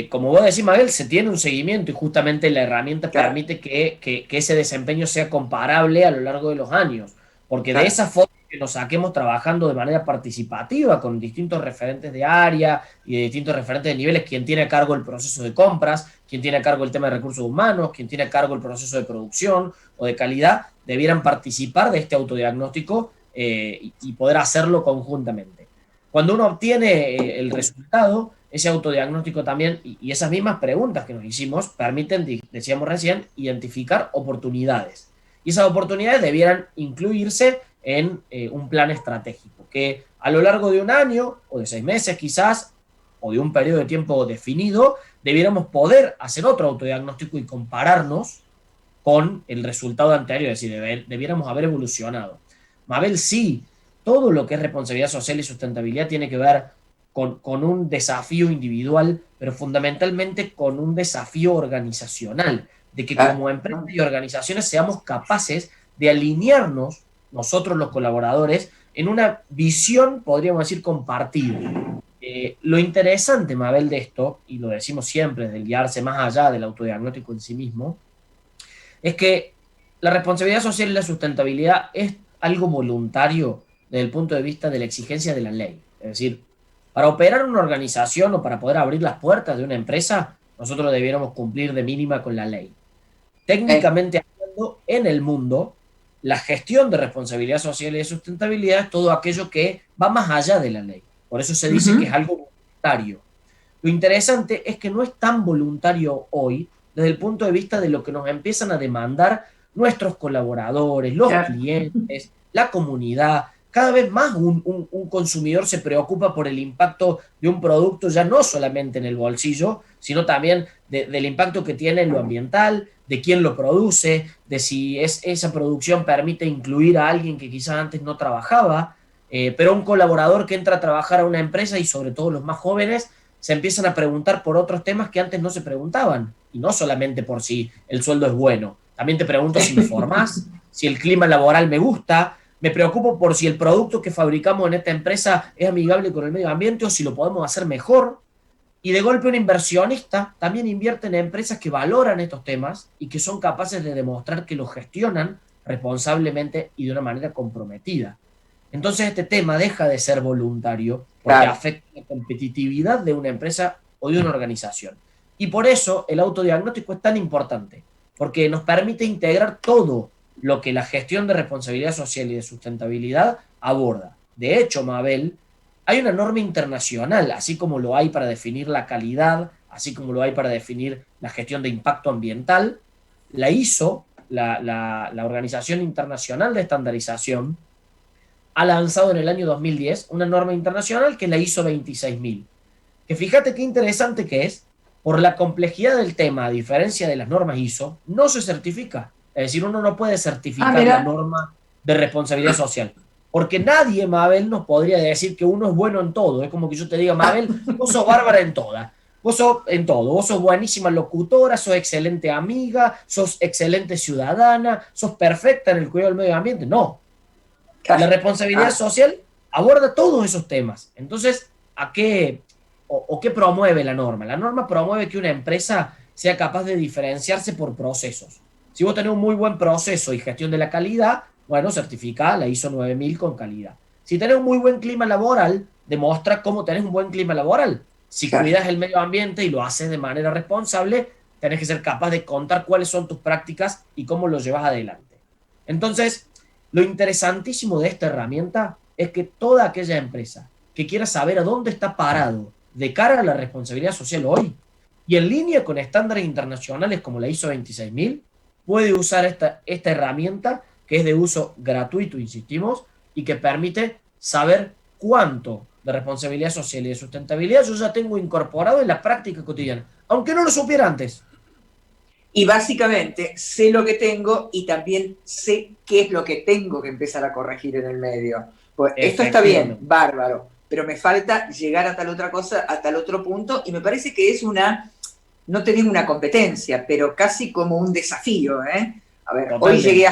Como vos decís, Mabel, se tiene un seguimiento y justamente la herramienta permite que ese desempeño sea comparable a lo largo de los años. Porque de esa forma que nos saquemos trabajando de manera participativa con distintos referentes de área y de distintos referentes de niveles, quien tiene a cargo el proceso de compras, quien tiene a cargo el tema de recursos humanos, quien tiene a cargo el proceso de producción o de calidad, debieran participar de este autodiagnóstico y poder hacerlo conjuntamente. Cuando uno obtiene el resultado, ese autodiagnóstico también y esas mismas preguntas que nos hicimos permiten, decíamos recién, identificar oportunidades. Y esas oportunidades debieran incluirse en un plan estratégico, que a lo largo de un año, o de 6 meses quizás, o de un periodo de tiempo definido, debiéramos poder hacer otro autodiagnóstico y compararnos con el resultado anterior, es decir, debiéramos haber evolucionado. Mabel, sí, todo lo que es responsabilidad social y sustentabilidad tiene que ver con un desafío individual, pero fundamentalmente con un desafío organizacional, de que como empresas y organizaciones seamos capaces de alinearnos, nosotros los colaboradores, en una visión, podríamos decir, compartida. Lo interesante, Mabel, de esto, y lo decimos siempre, de guiarse más allá del autodiagnóstico en sí mismo, es que la responsabilidad social y la sustentabilidad es algo voluntario desde el punto de vista de la exigencia de la ley. Es decir, para operar una organización o para poder abrir las puertas de una empresa, nosotros debiéramos cumplir de mínima con la ley. Técnicamente hablando, en el mundo, la gestión de responsabilidad social y de sustentabilidad es todo aquello que va más allá de la ley. Por eso se dice que es algo voluntario. Lo interesante es que no es tan voluntario hoy desde el punto de vista de lo que nos empiezan a demandar nuestros colaboradores, los clientes, la comunidad. Cada vez más un consumidor se preocupa por el impacto de un producto, ya no solamente en el bolsillo, sino también del impacto que tiene en lo ambiental, de quién lo produce, de si esa producción permite incluir a alguien que quizás antes no trabajaba, pero un colaborador que entra a trabajar a una empresa y sobre todo los más jóvenes se empiezan a preguntar por otros temas que antes no se preguntaban, y no solamente por si el sueldo es bueno, también te pregunto si me formás, si el clima laboral me gusta, me preocupo por si el producto que fabricamos en esta empresa es amigable con el medio ambiente o si lo podemos hacer mejor. Y de golpe un inversionista también invierte en empresas que valoran estos temas y que son capaces de demostrar que los gestionan responsablemente y de una manera comprometida. Entonces este tema deja de ser voluntario porque afecta la competitividad de una empresa o de una organización. Y por eso el autodiagnóstico es tan importante, porque nos permite integrar todo lo que la gestión de responsabilidad social y de sustentabilidad aborda. De hecho, Mabel, hay una norma internacional, así como lo hay para definir la calidad, así como lo hay para definir la gestión de impacto ambiental. La ISO, la Organización Internacional de Estandarización, ha lanzado en el año 2010 una norma internacional que es la ISO 26000. Que fíjate qué interesante que es, por la complejidad del tema, a diferencia de las normas ISO, no se certifica. Es decir, uno no puede certificar la norma de responsabilidad social. Porque nadie, Mabel, nos podría decir que uno es bueno en todo. Es como que yo te diga, Mabel, vos sos bárbara en todas. Vos sos en todo. Vos sos buenísima locutora, sos excelente amiga, sos excelente ciudadana, sos perfecta en el cuidado del medio ambiente. No. La responsabilidad social aborda todos esos temas. Entonces, ¿a qué o qué promueve la norma? La norma promueve que una empresa sea capaz de diferenciarse por procesos. Si vos tenés un muy buen proceso y gestión de la calidad, bueno, certificá la ISO 9000 con calidad. Si tenés un muy buen clima laboral, demuestra cómo tenés un buen clima laboral. Si cuidas el medio ambiente y lo haces de manera responsable, tenés que ser capaz de contar cuáles son tus prácticas y cómo lo llevas adelante. Entonces, lo interesantísimo de esta herramienta es que toda aquella empresa que quiera saber a dónde está parado de cara a la responsabilidad social hoy y en línea con estándares internacionales como la ISO 26000, puede usar esta herramienta que es de uso gratuito, insistimos, y que permite saber cuánto de responsabilidad social y de sustentabilidad yo ya tengo incorporado en la práctica cotidiana, aunque no lo supiera antes. Y básicamente sé lo que tengo y también sé qué es lo que tengo que empezar a corregir en el medio. Pues esto está bien, bárbaro, pero me falta llegar a tal otra cosa, a tal otro punto, y me parece que es no te digo una competencia, pero casi como un desafío, ¿eh? A ver, hoy llegué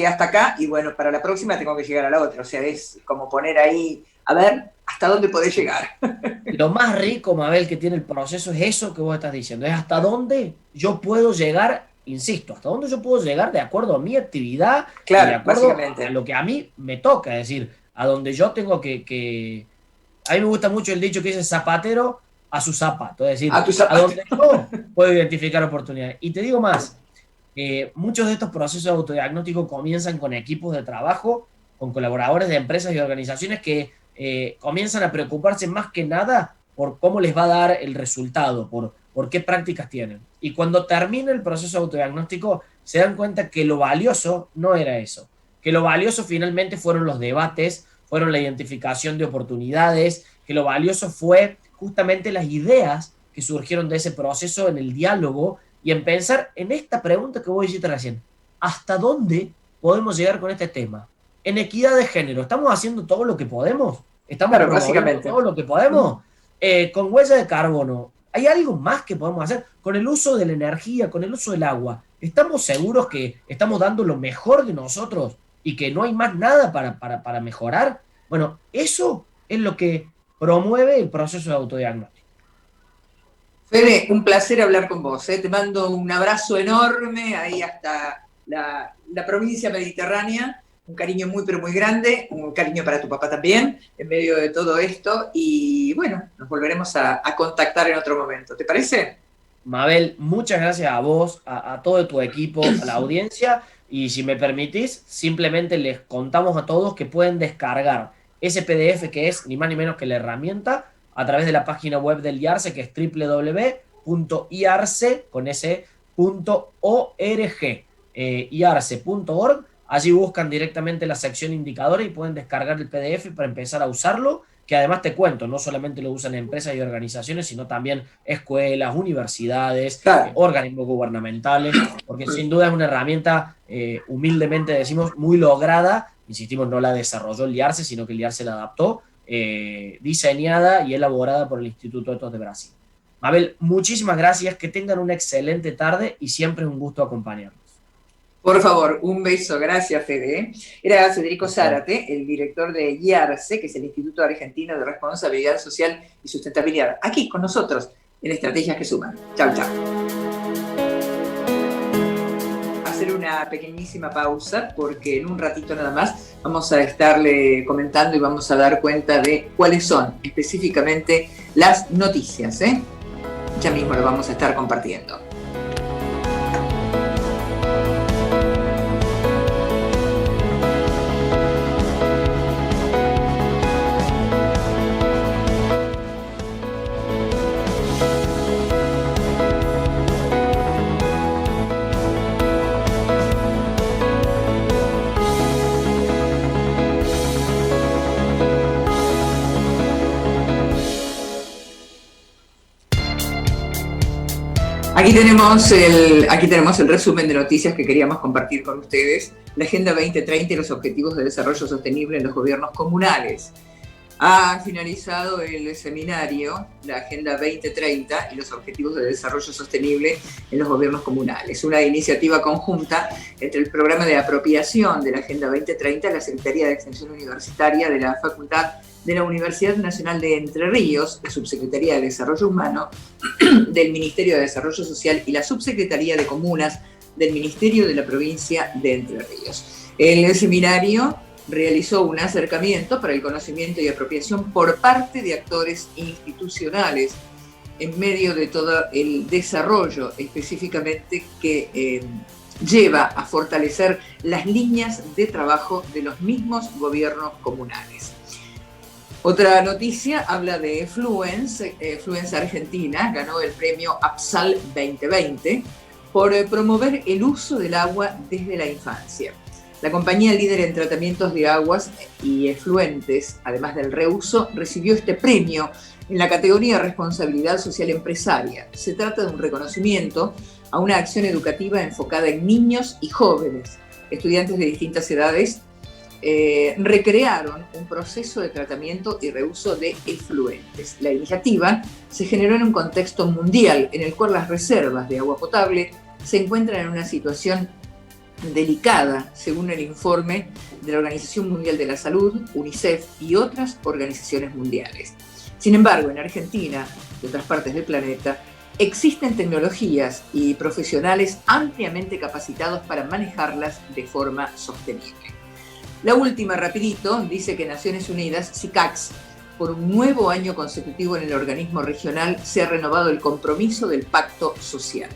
hasta acá y bueno, para la próxima tengo que llegar a la otra. O sea, es como poner ahí, a ver, hasta dónde podés llegar. Lo más rico, Mabel, que tiene el proceso es eso que vos estás diciendo, es hasta dónde yo puedo llegar, insisto, hasta dónde yo puedo llegar de acuerdo a mi actividad, claro, de acuerdo básicamente a lo que a mí me toca, es decir, a donde yo tengo que... A mí me gusta mucho el dicho que dice zapatero a su zapato, es decir, a donde yo puedo identificar oportunidades. Y te digo más, muchos de estos procesos de autodiagnóstico comienzan con equipos de trabajo, con colaboradores de empresas y organizaciones que comienzan a preocuparse más que nada por cómo les va a dar el resultado, por qué prácticas tienen. Y cuando termina el proceso de autodiagnóstico, se dan cuenta que lo valioso no era eso, que lo valioso finalmente fueron los debates, fueron la identificación de oportunidades, que lo valioso fue justamente las ideas que surgieron de ese proceso en el diálogo y en pensar en esta pregunta que vos hiciste recién. ¿Hasta dónde podemos llegar con este tema? En equidad de género, ¿estamos haciendo todo lo que podemos? ¿Estamos promoviendo todo lo que podemos? Con huella de carbono, ¿hay algo más que podemos hacer? Con el uso de la energía, con el uso del agua, ¿estamos seguros que estamos dando lo mejor de nosotros y que no hay más nada para mejorar? Bueno, eso es lo que promueve el proceso de autodiagnóstico. Fede, un placer hablar con vos. Te mando un abrazo enorme ahí hasta la provincia mediterránea. Un cariño muy, pero muy grande. Un cariño para tu papá también, en medio de todo esto. Y bueno, nos volveremos a contactar en otro momento. ¿Te parece? Mabel, muchas gracias a vos, a todo tu equipo, a la audiencia. Y si me permitís, simplemente les contamos a todos que pueden descargar ese PDF que es ni más ni menos que la herramienta a través de la página web del IARCE, que es www.iarce.org. iarce.org. Allí buscan directamente la sección indicadora y pueden descargar el PDF para empezar a usarlo, que además te cuento, no solamente lo usan empresas y organizaciones, sino también escuelas, universidades, organismos gubernamentales, porque sin duda es una herramienta, humildemente decimos, muy lograda. Insistimos, no la desarrolló el IARCE, sino que el IARCE la adaptó, diseñada y elaborada por el Instituto Etos de Brasil. Mabel, muchísimas gracias, que tengan una excelente tarde y siempre es un gusto acompañarnos. Por favor, un beso, gracias Fede. Era Federico Zárate, el director de IARCE, que es el Instituto Argentino de Responsabilidad Social y Sustentabilidad, aquí con nosotros en Estrategias que Suman. Chau, chau. Hacer una pequeñísima pausa porque en un ratito nada más vamos a estarle comentando y vamos a dar cuenta de cuáles son específicamente las noticias, ¿eh? Ya mismo lo vamos a estar compartiendo. Aquí tenemos el resumen de noticias que queríamos compartir con ustedes. La Agenda 2030 y los Objetivos de Desarrollo Sostenible en los Gobiernos Comunales. Ha finalizado el seminario, la Agenda 2030 y los Objetivos de Desarrollo Sostenible en los Gobiernos Comunales. Una iniciativa conjunta entre el Programa de Apropiación de la Agenda 2030 y la Secretaría de Extensión Universitaria de la Facultad de la Universidad Nacional de Entre Ríos, la Subsecretaría de Desarrollo Humano del Ministerio de Desarrollo Social y la Subsecretaría de Comunas del Ministerio de la Provincia de Entre Ríos. El seminario realizó un acercamiento para el conocimiento y apropiación por parte de actores institucionales en medio de todo el desarrollo específicamente que lleva a fortalecer las líneas de trabajo de los mismos gobiernos comunales. Otra noticia habla de Fluence. Fluence Argentina ganó el premio APSAL 2020 por promover el uso del agua desde la infancia. La compañía líder en tratamientos de aguas y efluentes, además del reuso, recibió este premio en la categoría Responsabilidad Social Empresaria. Se trata de un reconocimiento a una acción educativa enfocada en niños y jóvenes. Estudiantes de distintas edades recrearon un proceso de tratamiento y reuso de efluentes. La iniciativa se generó en un contexto mundial en el cual las reservas de agua potable se encuentran en una situación delicada, según el informe de la Organización Mundial de la Salud, UNICEF y otras organizaciones mundiales. Sin embargo, en Argentina y otras partes del planeta, existen tecnologías y profesionales ampliamente capacitados para manejarlas de forma sostenible. La última, rapidito, dice que Naciones Unidas, SICAX, por un nuevo año consecutivo en el organismo regional, se ha renovado el compromiso del Pacto Social.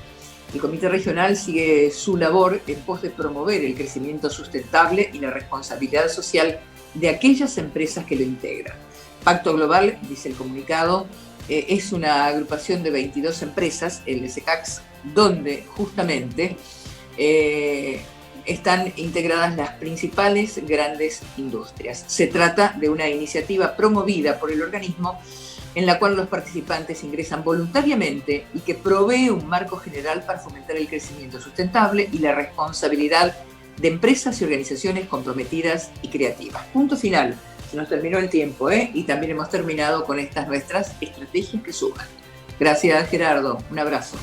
El Comité Regional sigue su labor en pos de promover el crecimiento sustentable y la responsabilidad social de aquellas empresas que lo integran. Pacto Global, dice el comunicado, es una agrupación de 22 empresas, el SICAX, donde justamente están integradas las principales grandes industrias. Se trata de una iniciativa promovida por el organismo en la cual los participantes ingresan voluntariamente y que provee un marco general para fomentar el crecimiento sustentable y la responsabilidad de empresas y organizaciones comprometidas y creativas. Punto final. Se nos terminó el tiempo, y también hemos terminado con estas nuestras estrategias que suman. Gracias, Gerardo. Un abrazo.